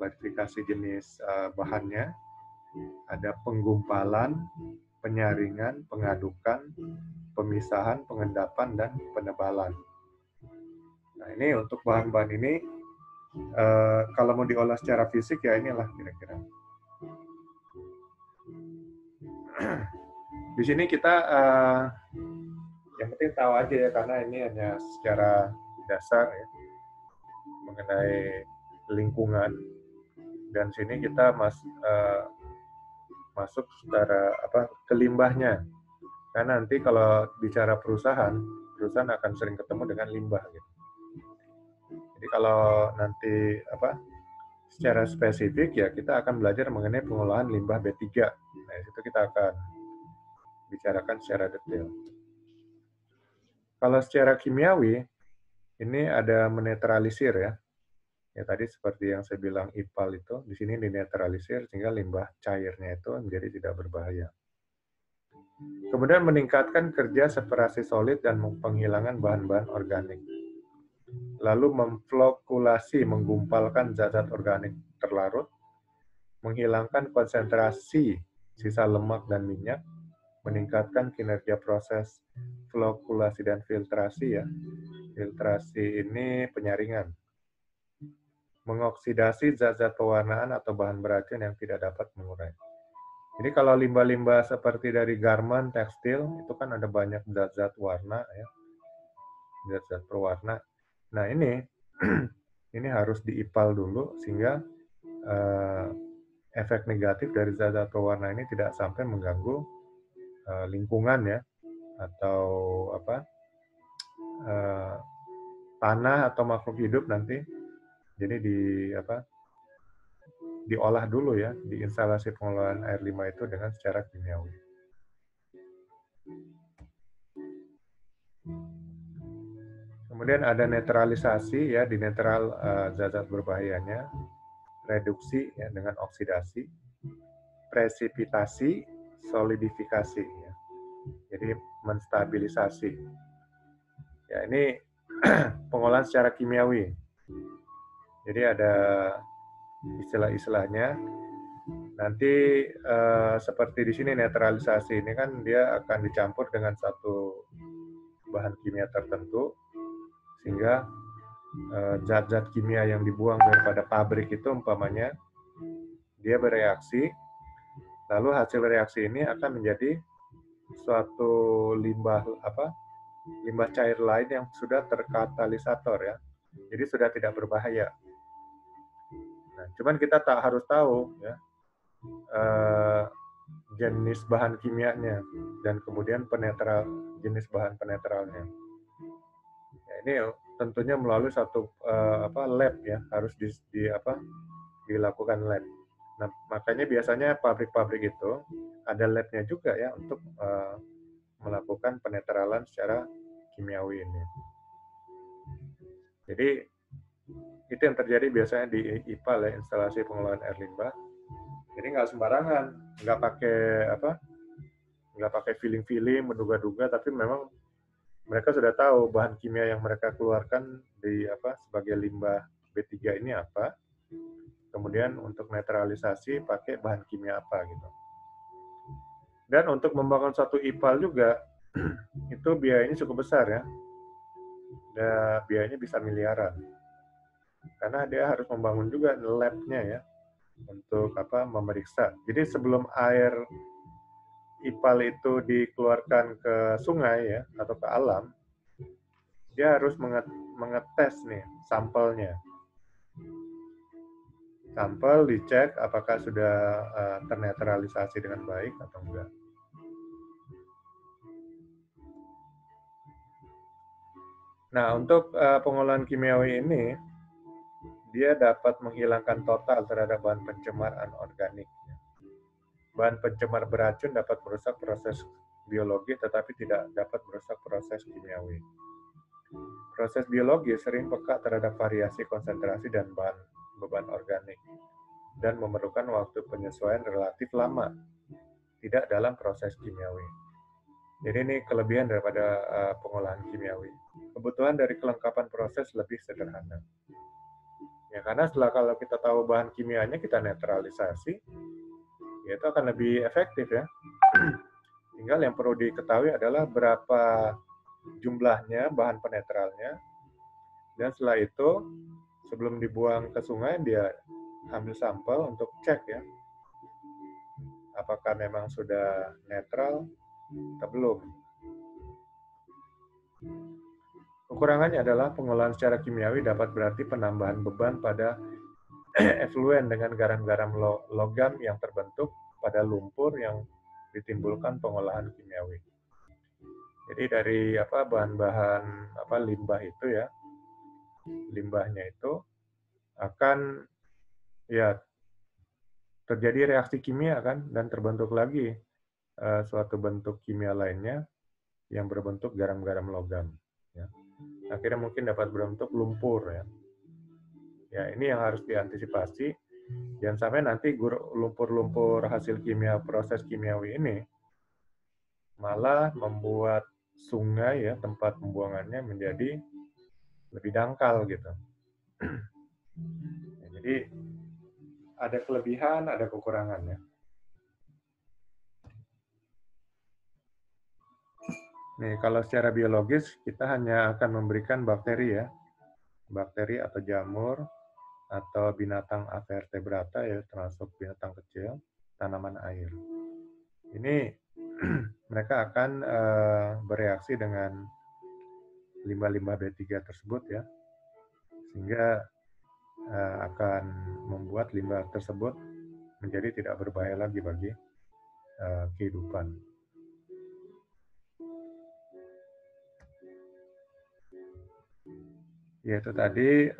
klarifikasi jenis bahannya, ada penggumpalan, penyaringan, pengadukan, pemisahan, pengendapan, dan penebalan. Nah ini untuk bahan-bahan ini, kalau mau diolah secara fisik ya inilah kira-kira. Di sini kita yang penting tahu aja ya, karena ini hanya secara dasar ya, mengenai lingkungan, dan sini kita masuk secara ke limbahnya. Karena nanti kalau bicara perusahaan akan sering ketemu dengan limbah gitu. Jadi kalau nanti secara spesifik ya kita akan belajar mengenai pengolahan limbah B3. Nah, itu kita akan bicarakan secara detail. Kalau secara kimiawi, ini ada menetralisir ya. Ya tadi seperti yang saya bilang IPAL itu, di sini dinetralisir sehingga limbah cairnya itu menjadi tidak berbahaya. Kemudian meningkatkan kerja separasi solid dan penghilangan bahan-bahan organik. Lalu memflokulasi, menggumpalkan zat-zat organik terlarut, menghilangkan konsentrasi sisa lemak dan minyak, meningkatkan kinerja proses flokulasi dan filtrasi ya. Filtrasi ini penyaringan. Mengoksidasi zat-zat pewarnaan atau bahan beracun yang tidak dapat mengurai. Jadi kalau limbah-limbah seperti dari garment, tekstil, itu kan ada banyak zat-zat warna ya, zat-zat perwarna. Nah ini ini harus diipal dulu sehingga efek negatif dari zat-zat pewarna ini tidak sampai mengganggu lingkungan ya, atau tanah atau makhluk hidup nanti. Jadi diolah dulu ya di instalasi pengolahan air limbah itu dengan secara kimiawi. Kemudian ada netralisasi ya, di netral zat-zat berbahayanya, reduksi ya dengan oksidasi, presipitasi, solidifikasi ya. Jadi menstabilisasi. Ya ini pengolahan secara kimiawi. Jadi ada istilah-istilahnya. Nanti seperti di sini netralisasi ini kan dia akan dicampur dengan satu bahan kimia tertentu sehingga zat-zat kimia yang dibuang daripada pabrik itu umpamanya dia bereaksi, lalu hasil reaksi ini akan menjadi suatu limbah limbah cair lain yang sudah terkatalisator ya. Jadi sudah tidak berbahaya. Nah, cuman kita tak harus tahu ya jenis bahan kimianya dan kemudian jenis bahan penetralnya. Ya, ini tentunya melalui satu lab ya, harus dilakukan lab. Nah, makanya biasanya pabrik-pabrik itu ada labnya juga ya untuk melakukan penetralan secara kimiawi ini. Jadi itu yang terjadi biasanya di IPAL ya, instalasi pengelolaan air limbah. Jadi nggak sembarangan, nggak pakai feeling-feeling, menduga-duga, tapi memang mereka sudah tahu bahan kimia yang mereka keluarkan sebagai limbah B3 ini apa. Kemudian untuk netralisasi pakai bahan kimia apa gitu. Dan untuk membangun satu IPAL juga itu biayanya cukup besar ya. Dan biayanya bisa miliaran. Karena dia harus membangun juga lab-nya ya untuk memeriksa. Jadi sebelum air IPAL itu dikeluarkan ke sungai ya atau ke alam, dia harus mengetes nih sampelnya. Sampel dicek apakah sudah ternetralisasi dengan baik atau enggak. Nah, untuk pengolahan kimiawi ini, dia dapat menghilangkan total terhadap bahan pencemar anorganik. Bahan pencemar beracun dapat merusak proses biologi, tetapi tidak dapat merusak proses kimiawi. Proses biologi sering peka terhadap variasi konsentrasi dan beban organik, dan memerlukan waktu penyesuaian relatif lama, tidak dalam proses kimiawi. Jadi ini kelebihan daripada pengolahan kimiawi. Kebutuhan dari kelengkapan proses lebih sederhana. Ya, karena kalau kita tahu bahan kimianya, kita netralisasi, ya itu akan lebih efektif ya. Tinggal yang perlu diketahui adalah berapa jumlahnya bahan penetralnya, dan setelah itu sebelum dibuang ke sungai dia ambil sampel untuk cek ya, apakah memang sudah netral atau belum. Kekurangannya adalah pengolahan secara kimiawi dapat berarti penambahan beban pada efluen dengan garam-garam logam yang terbentuk pada lumpur yang ditimbulkan pengolahan kimiawi. Jadi dari bahan-bahan limbah itu ya, limbahnya itu akan ya terjadi reaksi kimia kan, dan terbentuk lagi suatu bentuk kimia lainnya yang berbentuk garam-garam logam. Ya. Akhirnya mungkin dapat berbentuk lumpur ya. Ya ini yang harus diantisipasi. Jangan sampai nanti lumpur-lumpur hasil kimia proses kimiawi ini malah membuat sungai ya tempat pembuangannya menjadi lebih dangkal gitu. Ya, jadi ada kelebihan, ada kekurangannya. Nih, kalau secara biologis kita hanya akan memberikan bakteri ya, bakteri atau jamur atau binatang avertebrata ya, termasuk binatang kecil, tanaman air. Ini mereka akan bereaksi dengan limbah-limbah B3 tersebut ya, sehingga akan membuat limbah tersebut menjadi tidak berbahaya lagi bagi kehidupan. Yaitu tadi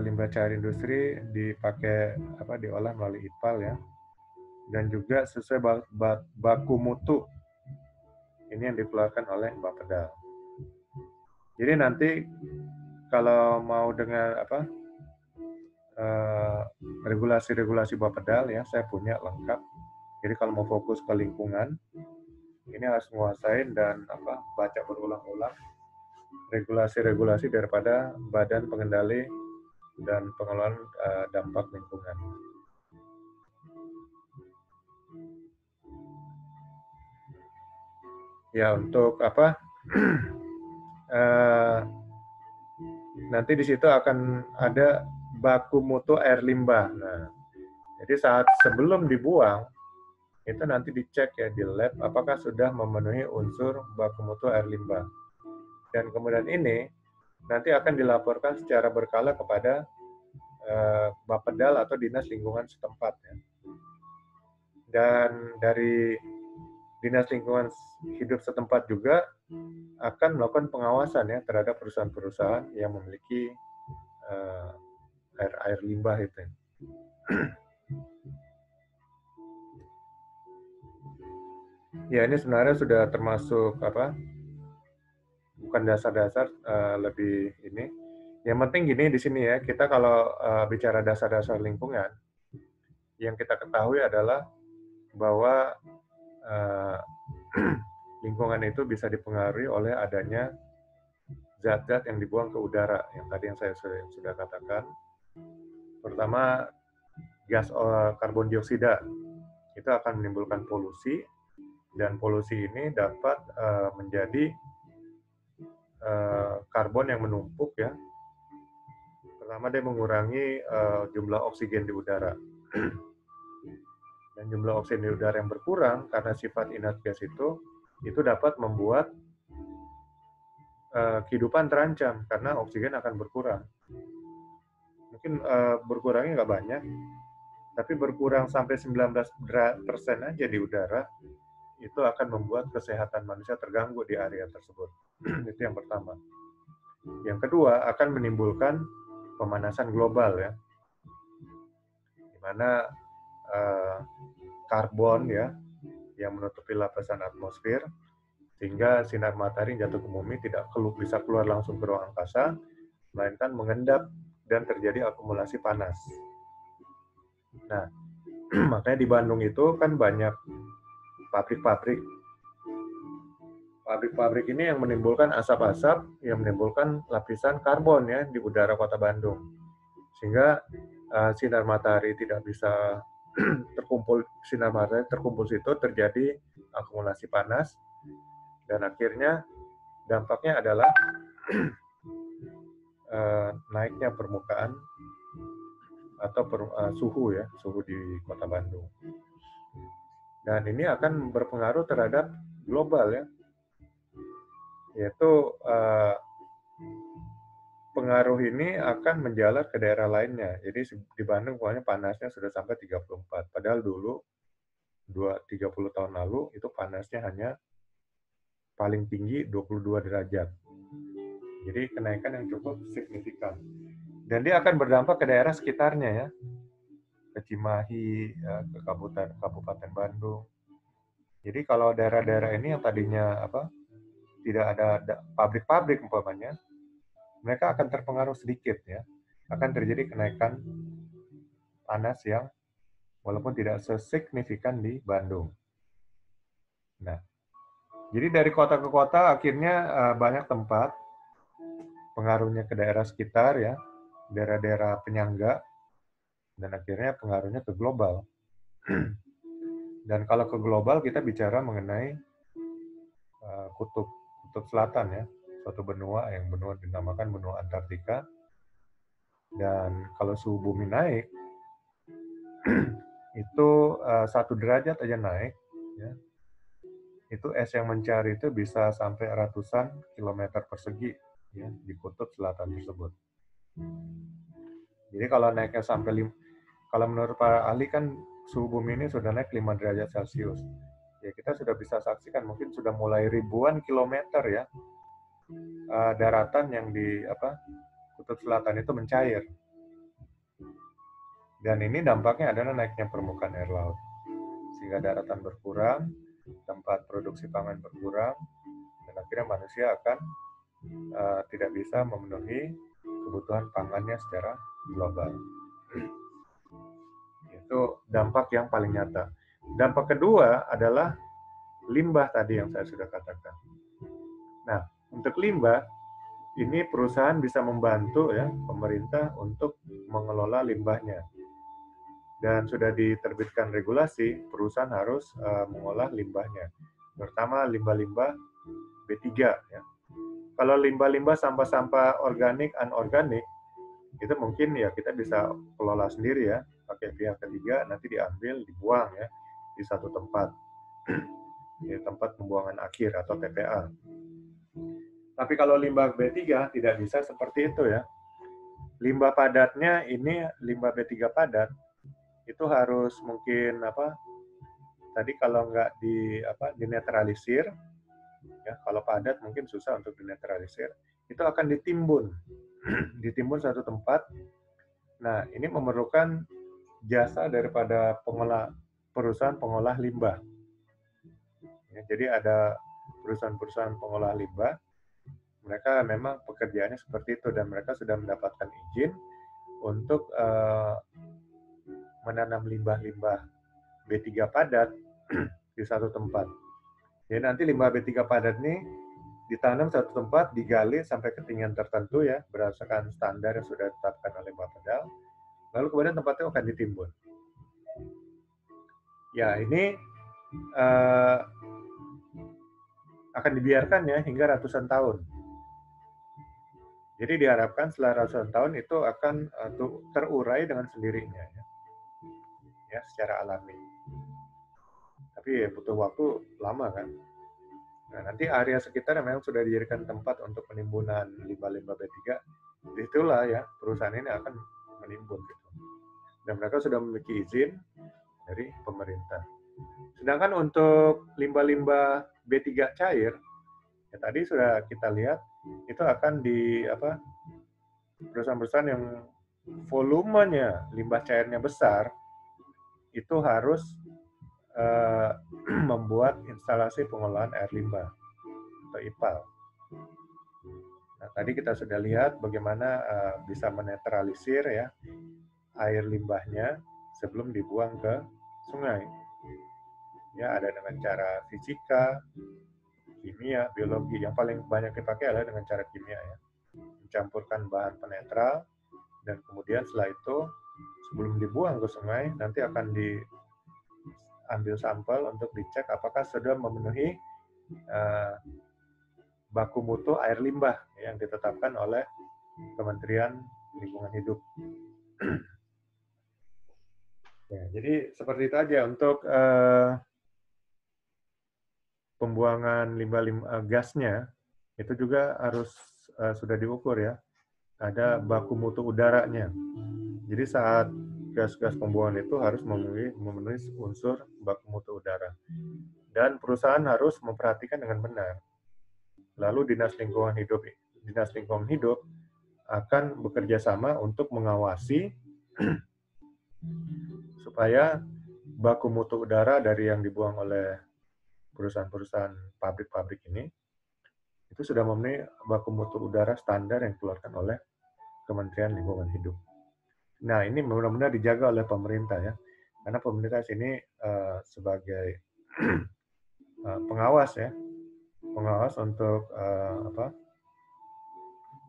limbah cair industri dipakai diolah melalui IPAL ya, dan juga sesuai baku mutu ini yang dikeluarkan oleh Bapeda. Jadi nanti kalau mau dengan regulasi-regulasi Bapeda ya, saya punya lengkap. Jadi kalau mau fokus ke lingkungan, ini harus menguasain dan baca berulang-ulang regulasi-regulasi daripada Badan Pengendali dan Pengelolaan Dampak Lingkungan. Ya untuk nanti di situ akan ada baku mutu air limbah. Nah, jadi saat sebelum dibuang itu nanti dicek ya di lab apakah sudah memenuhi unsur baku mutu air limbah. Dan kemudian ini nanti akan dilaporkan secara berkala kepada Bapedal atau Dinas Lingkungan setempat ya. Dan dari Dinas Lingkungan Hidup setempat juga akan melakukan pengawasan ya terhadap perusahaan-perusahaan yang memiliki air limbah itu. Ya ini sebenarnya sudah termasuk bukan dasar-dasar lebih ini. Yang penting gini di sini ya, kita kalau bicara dasar-dasar lingkungan, yang kita ketahui adalah bahwa lingkungan itu bisa dipengaruhi oleh adanya zat-zat yang dibuang ke udara, yang tadi yang saya sudah katakan. Pertama, gas karbon dioksida itu akan menimbulkan polusi, dan polusi ini dapat menjadi karbon yang menumpuk ya. Pertama dia mengurangi jumlah oksigen di udara. Dan jumlah oksigen di udara yang berkurang karena sifat inert gas itu dapat membuat kehidupan terancam karena oksigen akan berkurang. Mungkin berkurangnya nggak banyak, tapi berkurang sampai 19% aja di udara, itu akan membuat kesehatan manusia terganggu di area tersebut. Itu yang pertama. Yang kedua, akan menimbulkan pemanasan global ya, di mana karbon ya yang menutupi lapisan atmosfer, sehingga sinar matahari jatuh ke bumi tidak bisa keluar langsung ke ruang angkasa, melainkan mengendap dan terjadi akumulasi panas. Nah, makanya di Bandung itu kan banyak pabrik-pabrik. Pabrik-pabrik ini yang menimbulkan asap-asap, yang menimbulkan lapisan karbon ya di udara kota Bandung. Sehingga sinar matahari tidak bisa sinar matahari terkumpul situ, terjadi akumulasi panas, dan akhirnya dampaknya adalah naiknya permukaan atau suhu ya, suhu di kota Bandung. Dan ini akan berpengaruh terhadap global ya, yaitu pengaruh ini akan menjalar ke daerah lainnya. Jadi di Bandung pokoknya panasnya sudah sampai 34. Padahal dulu 30 tahun lalu itu panasnya hanya paling tinggi 22 derajat. Jadi kenaikan yang cukup signifikan. Dan dia akan berdampak ke daerah sekitarnya ya. Ke Cimahi, ya, ke Kabupaten Bandung. Jadi kalau daerah-daerah ini yang tadinya tidak ada pabrik-pabrik umpamanya, mereka akan terpengaruh sedikit ya. Akan terjadi kenaikan panas yang walaupun tidak sesignifikan di Bandung. Nah, jadi dari kota ke kota akhirnya banyak tempat pengaruhnya ke daerah sekitar ya, daerah-daerah penyangga, dan akhirnya pengaruhnya ke global. Dan kalau ke global kita bicara mengenai kutub selatan ya, suatu benua yang dinamakan benua Antartika. Dan kalau suhu bumi naik, itu 1 derajat aja naik, ya, itu es yang mencari itu bisa sampai ratusan kilometer persegi ya, di kutub selatan tersebut. Jadi kalau naiknya sampai kalau menurut para ahli kan suhu bumi ini sudah naik 5 derajat Celcius. Ya kita sudah bisa saksikan mungkin sudah mulai ribuan kilometer ya daratan yang di kutub selatan itu mencair. Dan ini dampaknya adalah naiknya permukaan air laut. Sehingga daratan berkurang, tempat produksi pangan berkurang, dan akhirnya manusia akan tidak bisa memenuhi kebutuhan pangannya secara global. Itu dampak yang paling nyata. Dampak kedua adalah limbah tadi yang saya sudah katakan. Nah, untuk limbah, ini perusahaan bisa membantu ya pemerintah untuk mengelola limbahnya. Dan sudah diterbitkan regulasi, perusahaan harus mengolah limbahnya. Pertama, limbah-limbah B3 ya. Kalau limbah-limbah sampah-sampah organik, anorganik, itu mungkin ya kita bisa kelola sendiri ya, pakai pihak ketiga, nanti diambil, dibuang ya di satu tempat, di tempat pembuangan akhir atau TPA. Tapi kalau limbah B3 tidak bisa seperti itu ya. Limbah padatnya ini limbah B3 padat itu harus mungkin tadi kalau nggak dinetralisir ya, kalau padat mungkin susah untuk dinetralisir, itu akan ditimbun ditimbun satu tempat. Nah, ini memerlukan jasa daripada perusahaan pengolah limbah ya, jadi ada perusahaan-perusahaan pengolah limbah, mereka memang pekerjaannya seperti itu dan mereka sudah mendapatkan izin untuk menanam limbah-limbah B3 padat di satu tempat. Jadi nanti limbah B3 padat ini ditanam satu tempat, digali sampai ketinggian tertentu ya, berdasarkan standar yang sudah ditetapkan oleh Bapedal. Lalu kemudian tempatnya akan ditimbun. Ya, ini akan dibiarkan ya hingga ratusan tahun. Jadi diharapkan setelah ratusan tahun itu akan terurai dengan sendirinya ya secara alami. Tapi ya butuh waktu lama kan. Nah, nanti area sekitar yang memang sudah dijadikan tempat untuk penimbunan limbah-limbah B3, itulah ya perusahaan ini akan menimbun gitu. Dan mereka sudah memiliki izin dari pemerintah. Sedangkan untuk limbah-limbah B3 cair, ya tadi sudah kita lihat itu akan di perusahaan-perusahaan yang volumenya limbah cairnya besar itu harus membuat instalasi pengolahan air limbah atau IPAL. Nah, tadi kita sudah lihat bagaimana bisa menetralisir ya air limbahnya sebelum dibuang ke sungai. Ya, ada dengan cara fisika, kimia, biologi. Yang paling banyak dipakai adalah dengan cara kimia ya. Mencampurkan bahan penetral dan kemudian setelah itu sebelum dibuang ke sungai nanti akan diambil sampel untuk dicek apakah sudah memenuhi baku mutu air limbah yang ditetapkan oleh Kementerian Lingkungan Hidup. Ya, jadi seperti itu aja untuk pembuangan limbah gasnya itu juga harus sudah diukur ya. ada baku mutu udaranya. Jadi saat gas-gas pembuangan itu harus memenuhi unsur baku mutu udara. Dan perusahaan harus memperhatikan dengan benar. Lalu Dinas Lingkungan Hidup akan bekerja sama untuk mengawasi supaya baku mutu udara dari yang dibuang oleh perusahaan-perusahaan pabrik-pabrik ini itu sudah memenuhi baku mutu udara standar yang dikeluarkan oleh Kementerian Lingkungan Hidup. Nah, ini benar-benar dijaga oleh pemerintah ya, karena pemerintah sini sebagai pengawas ya, pengawas untuk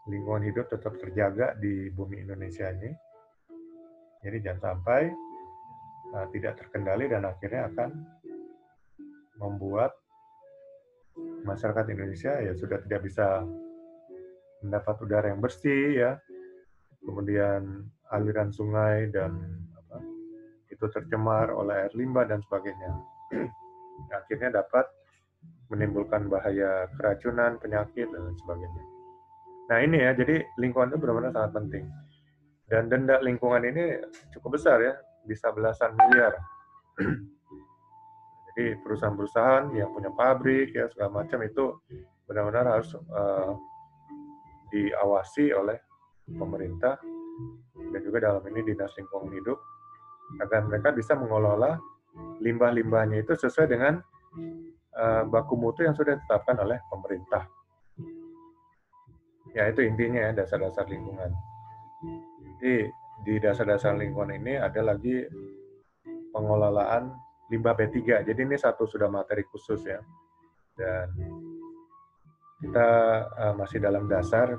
lingkungan hidup tetap terjaga di bumi Indonesia ini. Jadi jangan sampai tidak terkendali dan akhirnya akan membuat masyarakat Indonesia ya sudah tidak bisa mendapat udara yang bersih ya, kemudian aliran sungai dan itu tercemar oleh air limbah dan sebagainya. Akhirnya dapat menimbulkan bahaya keracunan, penyakit dan sebagainya. Nah ini ya, jadi lingkungan itu benar-benar sangat penting. Dan denda lingkungan ini cukup besar ya, bisa belasan miliar. Jadi perusahaan-perusahaan yang punya pabrik ya segala macam itu benar-benar harus diawasi oleh pemerintah dan juga dalam ini Dinas Lingkungan Hidup agar mereka bisa mengelola limbah-limbahnya itu sesuai dengan baku mutu yang sudah ditetapkan oleh pemerintah. Ya itu intinya ya, dasar-dasar lingkungan. Jadi di dasar-dasar lingkungan ini ada lagi pengelolaan limbah B3. Jadi ini satu sudah materi khusus ya. Dan kita masih dalam dasar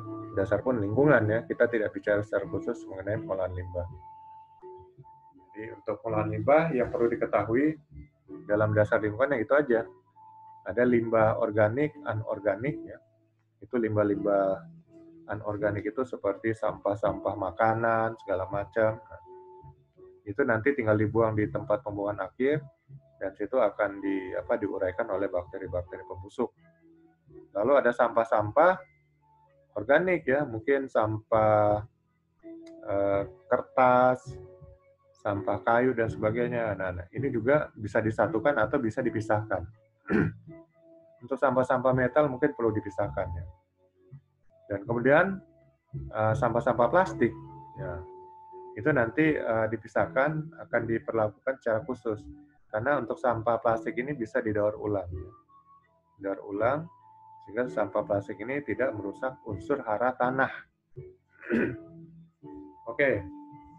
pun lingkungan ya. Kita tidak bicara secara khusus mengenai pengolahan limbah. Jadi untuk pengolahan limbah yang perlu diketahui dalam dasar lingkungan yang itu aja. Ada limbah organik, anorganik ya. Itu limbah-limbah anorganik itu seperti sampah-sampah makanan segala macam. Itu nanti tinggal dibuang di tempat pembuangan akhir dan situ akan diuraikan oleh bakteri-bakteri pembusuk. Lalu ada sampah-sampah organik ya, mungkin sampah kertas, sampah kayu dan sebagainya. Nah, ini juga bisa disatukan atau bisa dipisahkan. Untuk sampah-sampah metal mungkin perlu dipisahkan ya. Dan kemudian sampah-sampah plastik ya. Itu nanti dipisahkan, akan diperlakukan secara khusus. Karena untuk sampah plastik ini bisa didaur ulang. Didaur ulang, sehingga sampah plastik ini tidak merusak unsur hara tanah. Oke,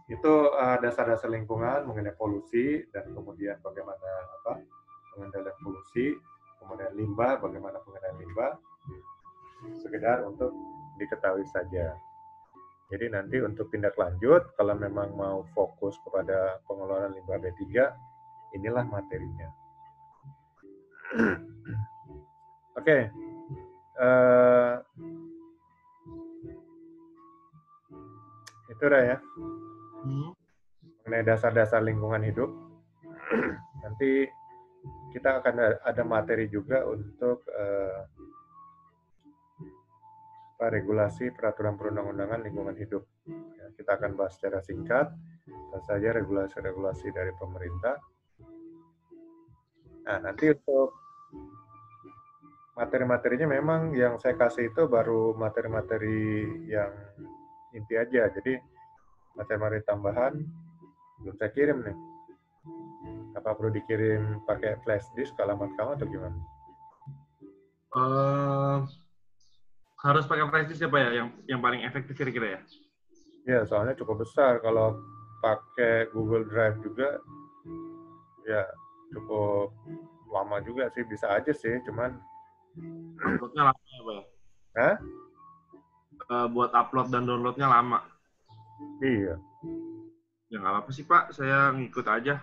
itu dasar-dasar lingkungan mengenai polusi, dan kemudian bagaimana pengendalian polusi, kemudian limbah, bagaimana pengendalian limbah, sekedar untuk diketahui saja. Jadi nanti untuk tindak lanjut, kalau memang mau fokus kepada pengelolaan limbah B3, inilah materinya. Oke. Itu dah ya. Mengenai dasar-dasar lingkungan hidup. Nanti kita akan ada materi juga untuk regulasi peraturan perundang-undangan lingkungan hidup. Ya, kita akan bahas secara singkat, tentu saja regulasi-regulasi dari pemerintah. Nah, nanti untuk materi-materinya memang yang saya kasih itu baru materi-materi yang inti aja. Jadi materi-materi tambahan belum saya kirim nih. Apa perlu dikirim pakai flash disk ke alamat kamu atau gimana? Harus pakai flash disk ya Pak ya, yang paling efektif kira-kira ya? Ya, soalnya cukup besar. Kalau pakai Google Drive juga, ya cukup lama juga sih. Bisa aja sih, cuman... Uploadnya lama ya Pak ya? Hah? Buat upload dan downloadnya lama. Iya. Ya nggak apa-apa sih Pak, saya ngikut aja.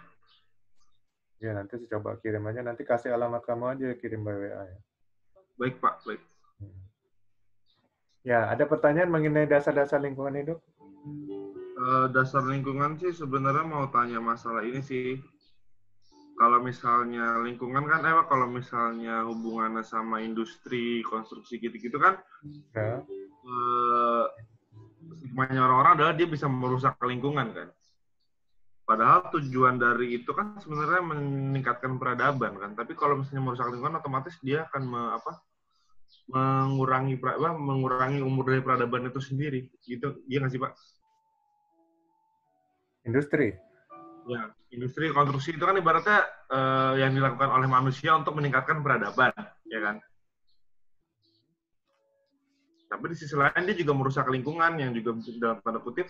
Ya, nanti saya coba kirim aja. Nanti kasih alamat kamu aja, kirim by WA ya. Baik Pak, baik. Ya, ada pertanyaan mengenai dasar-dasar lingkungan hidup? Dasar lingkungan sih sebenarnya mau tanya masalah ini sih. Kalau misalnya lingkungan kan, kalau misalnya hubungannya sama industri, konstruksi gitu-gitu kan, Ya. stigmanya orang-orang adalah dia bisa merusak lingkungan kan. Padahal tujuan dari itu kan sebenarnya meningkatkan peradaban kan. Tapi kalau misalnya merusak lingkungan, otomatis dia akan mengurangi umur dari peradaban itu sendiri. Gitu, iya nggak sih Pak? Industri. Ya, industri konstruksi itu kan ibaratnya yang dilakukan oleh manusia untuk meningkatkan peradaban, ya kan? Tapi di sisi lain dia juga merusak lingkungan yang juga dalam tanda kutip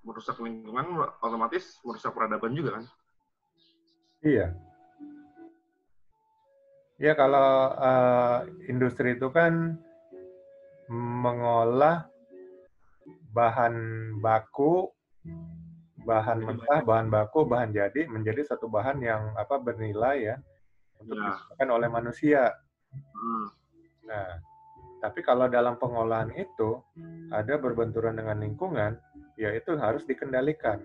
merusak lingkungan, otomatis merusak peradaban juga kan? Iya. Ya kalau industri itu kan mengolah bahan baku, bahan mentah, bahan baku, bahan jadi menjadi satu bahan yang bernilai ya untuk Ya. digunakan oleh manusia. Hmm. Nah, tapi kalau dalam pengolahan itu ada berbenturan dengan lingkungan, ya itu harus dikendalikan.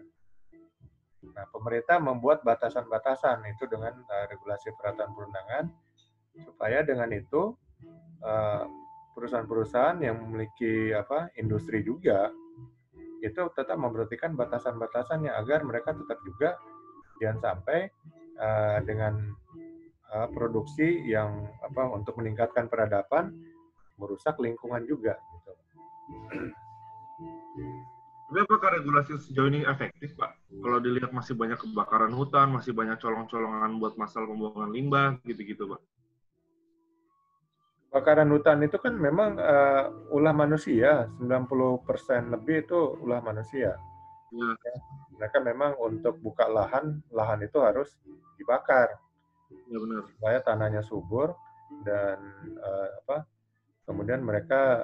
Nah, pemerintah membuat batasan-batasan itu dengan regulasi peraturan perundangan supaya dengan itu perusahaan-perusahaan yang memiliki industri juga itu tetap memperhatikan batasan-batasannya agar mereka tetap juga jangan sampai dengan produksi yang untuk meningkatkan peradaban merusak lingkungan juga gitu. Tapi apakah regulasi sejauh ini efektif, Pak? Kalau dilihat masih banyak kebakaran hutan, masih banyak colong-colongan buat masalah pembuangan limbah, gitu-gitu, Pak. Kebakaran hutan itu kan memang ulah manusia, 90% lebih itu ulah manusia. Ya. Mereka memang untuk buka lahan, lahan itu harus dibakar Ya benar. supaya tanahnya subur dan kemudian mereka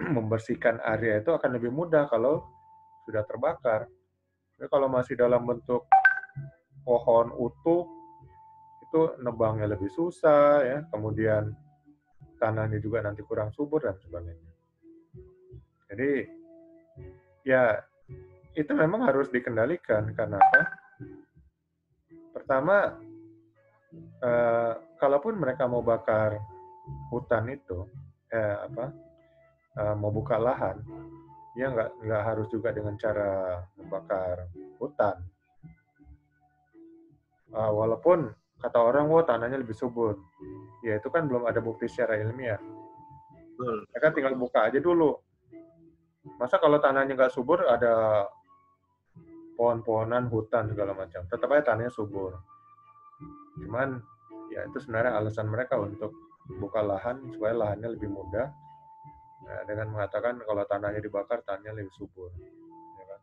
membersihkan area itu akan lebih mudah kalau sudah terbakar. Tapi kalau masih dalam bentuk pohon utuh itu nebangnya lebih susah ya, kemudian tanahnya juga nanti kurang subur dan sebagainya. Jadi ya itu memang harus dikendalikan karena apa? Pertama, kalaupun mereka mau bakar hutan itu, mau buka lahan, ya nggak harus juga dengan cara membakar hutan. Walaupun kata orang, wah tanahnya lebih subur, ya itu kan belum ada bukti secara ilmiah. Betul. Mereka tinggal buka aja dulu. Masa kalau tanahnya nggak subur, ada pohon-pohonan, hutan segala macam, tetap aja tanahnya subur. Cuman ya itu sebenarnya alasan mereka untuk buka lahan supaya lahannya lebih mudah. Nah, dengan mengatakan kalau tanahnya dibakar, tanahnya lebih subur. Ya kan?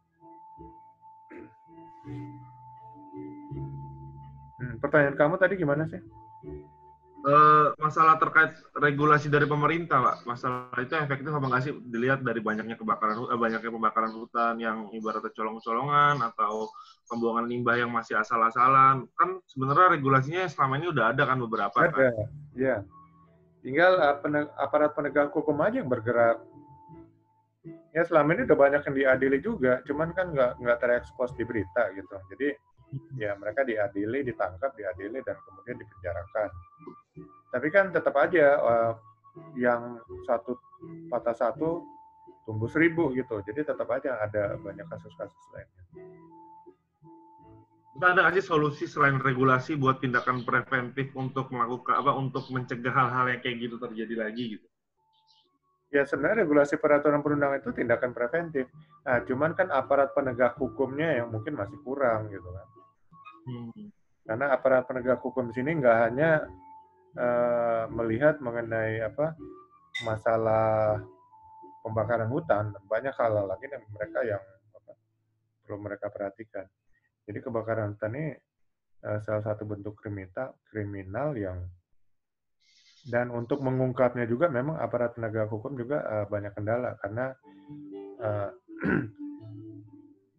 Pertanyaan kamu tadi gimana sih? Masalah terkait regulasi dari pemerintah, Pak. Masalah itu efektif apa nggak sih? Dilihat dari banyaknya pembakaran hutan yang ibaratnya colong-colongan atau pembuangan limbah yang masih asal-asalan. Kan sebenarnya regulasinya selama ini udah ada kan beberapa kan. Ada, ya. Tinggal aparat penegak hukum aja yang bergerak. Ya selama ini udah banyak yang diadili juga, cuman kan nggak terekspos di berita gitu. Jadi ya mereka diadili, ditangkap, diadili dan kemudian dipenjarakan. Tapi kan tetap aja yang satu patah satu tumbuh 1000 gitu. Jadi tetap aja ada banyak kasus-kasus lainnya. Ada nggak sih solusi selain regulasi buat tindakan preventif untuk melakukan untuk mencegah hal-hal yang kayak gitu terjadi lagi gitu? Ya sebenarnya regulasi peraturan perundangan itu tindakan preventif. Nah, cuman kan aparat penegak hukumnya yang mungkin masih kurang gitu kan. Karena aparat penegak hukum di sini nggak hanya melihat mengenai masalah pembakaran hutan, banyak hal lagi yang perlu mereka perhatikan. Jadi kebakaran hutan ini salah satu bentuk kriminal yang dan untuk mengungkapnya juga memang aparat penegak hukum juga banyak kendala karena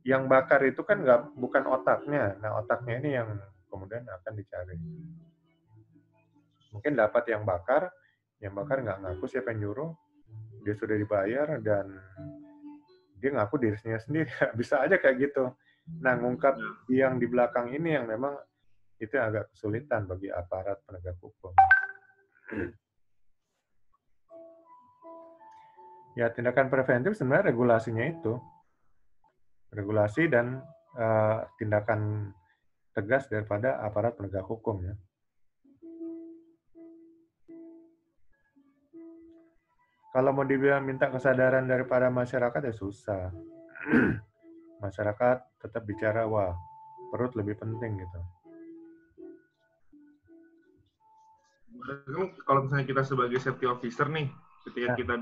yang bakar itu kan bukan otaknya. Nah otaknya ini yang kemudian akan dicari. Mungkin dapat yang bakar nggak ngaku siapa yang nyuruh, dia sudah dibayar dan dia ngaku dirinya sendiri. Bisa aja kayak gitu. Nah ngungkap yang di belakang ini yang memang itu agak kesulitan bagi aparat penegak hukum. Ya, tindakan preventif sebenarnya regulasinya itu. Regulasi dan tindakan tegas daripada aparat penegak hukum ya. Kalau mau dibilang minta kesadaran daripada masyarakat ya susah. Masyarakat tetap bicara, wah, perut lebih penting gitu. Kalau misalnya kita sebagai safety officer nih, ketika kita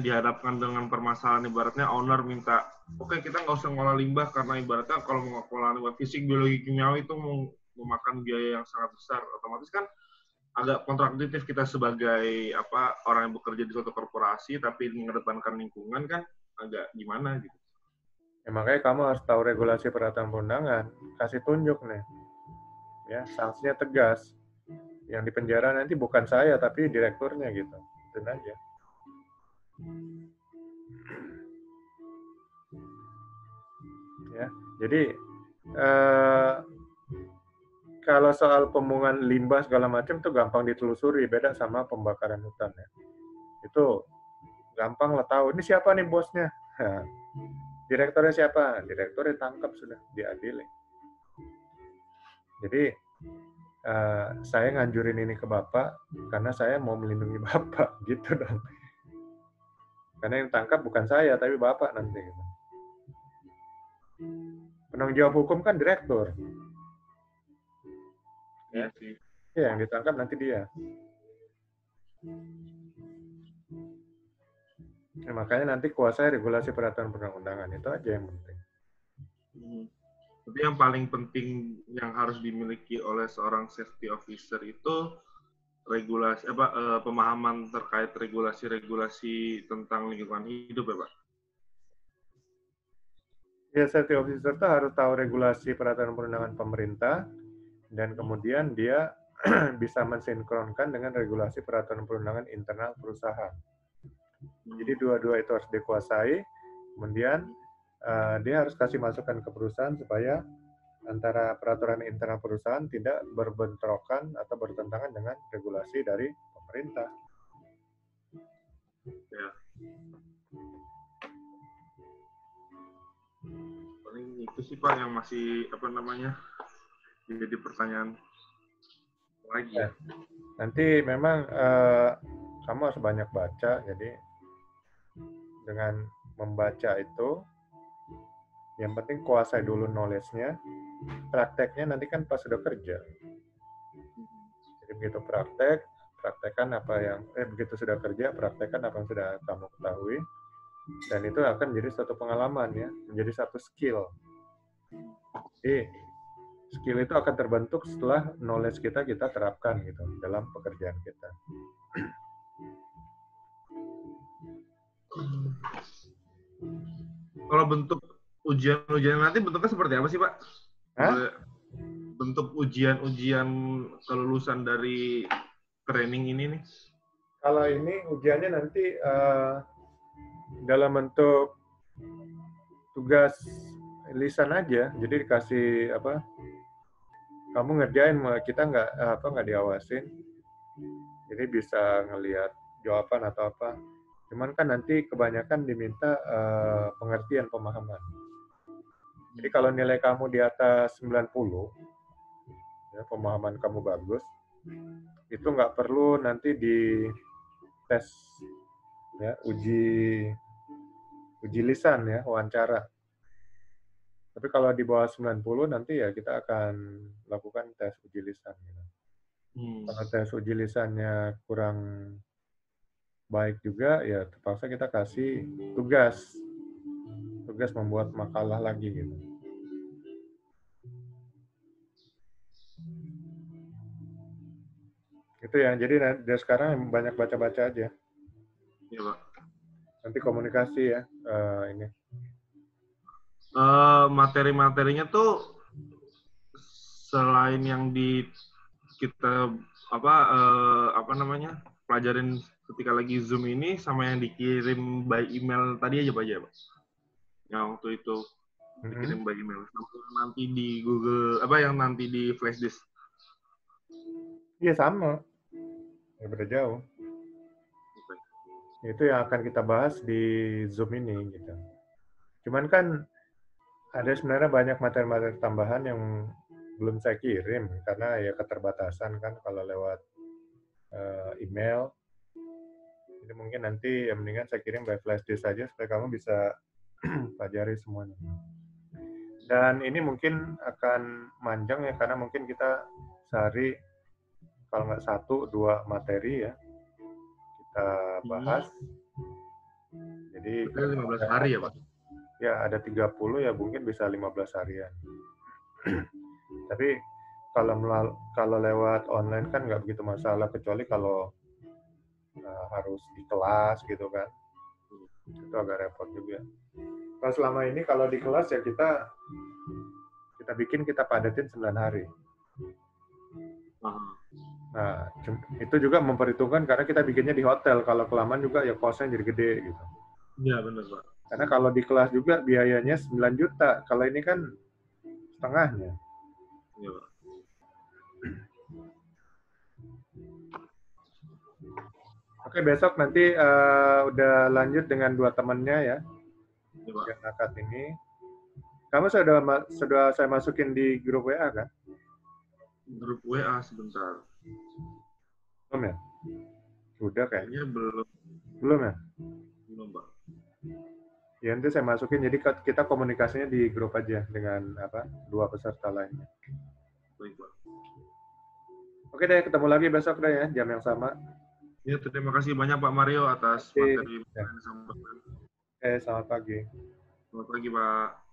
dihadapkan dengan permasalahan, ibaratnya owner minta, oke, kita nggak usah ngolah limbah karena ibaratnya kalau mau ngolah limbah fisik, biologi, kimiawi itu memakan biaya yang sangat besar, otomatis kan agak kontradiktif kita sebagai orang yang bekerja di suatu korporasi tapi mengedepankan lingkungan, kan agak gimana gitu. Ya, makanya kamu harus tahu regulasi peraturan perundangan, kasih tunjuk nih, ya sanksinya tegas. Yang di penjara nanti bukan saya tapi direkturnya gitu, itu aja. Ya, jadi kalau soal pembuangan limbah segala macam itu gampang ditelusuri, beda sama pembakaran hutan ya. Itu gampang lah tahu, ini siapa nih bosnya. Direkturnya siapa? Direkturnya tangkap sudah, diadili. Jadi saya nganjurin ini ke Bapak karena saya mau melindungi Bapak, gitu dong. Karena yang tangkap bukan saya, tapi Bapak nanti. Gitu. Penanggung jawab hukum kan direktur. Iya sih. Ya, yang ditangkap nanti dia. Ya, makanya nanti kuasai regulasi peraturan perundang-undangan, itu aja yang penting. Tapi yang paling penting yang harus dimiliki oleh seorang safety officer itu regulasi pemahaman terkait regulasi-regulasi tentang lingkungan hidup ya Pak? Ya, safety officer itu harus tahu regulasi peraturan perundangan pemerintah dan kemudian dia bisa mensinkronkan dengan regulasi peraturan perundangan internal perusahaan. Jadi dua-dua itu harus dikuasai, kemudian dia harus kasih masukan ke perusahaan supaya antara peraturan internal perusahaan tidak berbentrokan atau bertentangan dengan regulasi dari pemerintah. Ya. Paling itu sih Pak yang masih jadi pertanyaan lagi ya. Nanti memang kamu harus banyak baca, jadi dengan membaca itu yang penting kuasai dulu knowledge-nya, prakteknya nanti kan pas sudah kerja. Jadi begitu praktekkan apa yang begitu sudah kerja, praktekkan apa yang sudah kamu ketahui, dan itu akan menjadi suatu pengalaman ya, menjadi satu skill. Jadi skill itu akan terbentuk setelah knowledge kita terapkan gitu dalam pekerjaan kita. Kalau bentuk ujian nanti bentuknya seperti apa sih Pak? Bentuk ujian kelulusan dari training ini nih? Kalau ini ujiannya nanti dalam bentuk tugas lisan aja, jadi dikasih kamu ngerjain, kita nggak diawasin, jadi bisa ngelihat jawaban atau apa. Cuman kan nanti kebanyakan diminta pengertian, pemahaman. Jadi kalau nilai kamu di atas 90, ya, pemahaman kamu bagus, itu nggak perlu nanti di tes ya, uji lisan ya, wawancara. Tapi kalau di bawah 90 nanti ya kita akan lakukan tes uji lisan. Gitu. Kalau tes uji lisannya kurang baik juga, ya terpaksa kita kasih tugas membuat makalah lagi gitu. Itu ya, jadi dari sekarang banyak baca-baca aja. Iya Pak. Nanti komunikasi ya ini. Materi-materinya tuh selain yang kita pelajarin ketika lagi Zoom ini sama yang dikirim by email tadi aja Pak ya Pak? Yang waktu itu dikirim by email sama nanti di Google yang nanti di flash disk. Iya sama. Ya beda jauh. Itu yang akan kita bahas di Zoom ini gitu. Cuman kan ada sebenarnya banyak materi-materi tambahan yang belum saya kirim karena ya keterbatasan kan kalau lewat email. Jadi mungkin nanti ya mendingan saya kirim by flash disk saja supaya kamu bisa pelajari semuanya. Dan ini mungkin akan manjang ya karena mungkin kita sehari kalau nggak 1-2 materi ya kita bahas. Jadi Berarti 15 hari ya, Pak? ya ada 30 ya mungkin bisa 15 harian. Tapi kalau lewat online kan nggak begitu masalah kecuali kalau harus di kelas gitu kan. Itu agak repot juga. Kalau selama ini kalau di kelas ya kita padatin 9 hari. Nah, itu juga memperhitungkan karena kita bikinnya di hotel. Kalau kelamaan juga ya kosnya jadi gede gitu. Iya, benar, Pak. Karena kalau di kelas juga biayanya 9 juta. Kalau ini kan setengahnya. Iya, Pak. Oke, besok nanti udah lanjut dengan 2 temannya ya. Iya, Pak. Yang akad ini. Kamu sudah saya masukin di grup WA kan? Grup WA sebentar. Belum ya? Udah kayaknya. Kayaknya belum. Belum ya? Belum, Pak. Ya nanti saya masukin. Jadi kita komunikasinya di grup aja dengan 2 peserta lainnya. Baik, Pak. Oke deh, ketemu lagi besok deh ya, jam yang sama. Ya, terima kasih banyak Pak Mario atas materi yang disampaikan. Selamat pagi. Selamat pagi, Pak.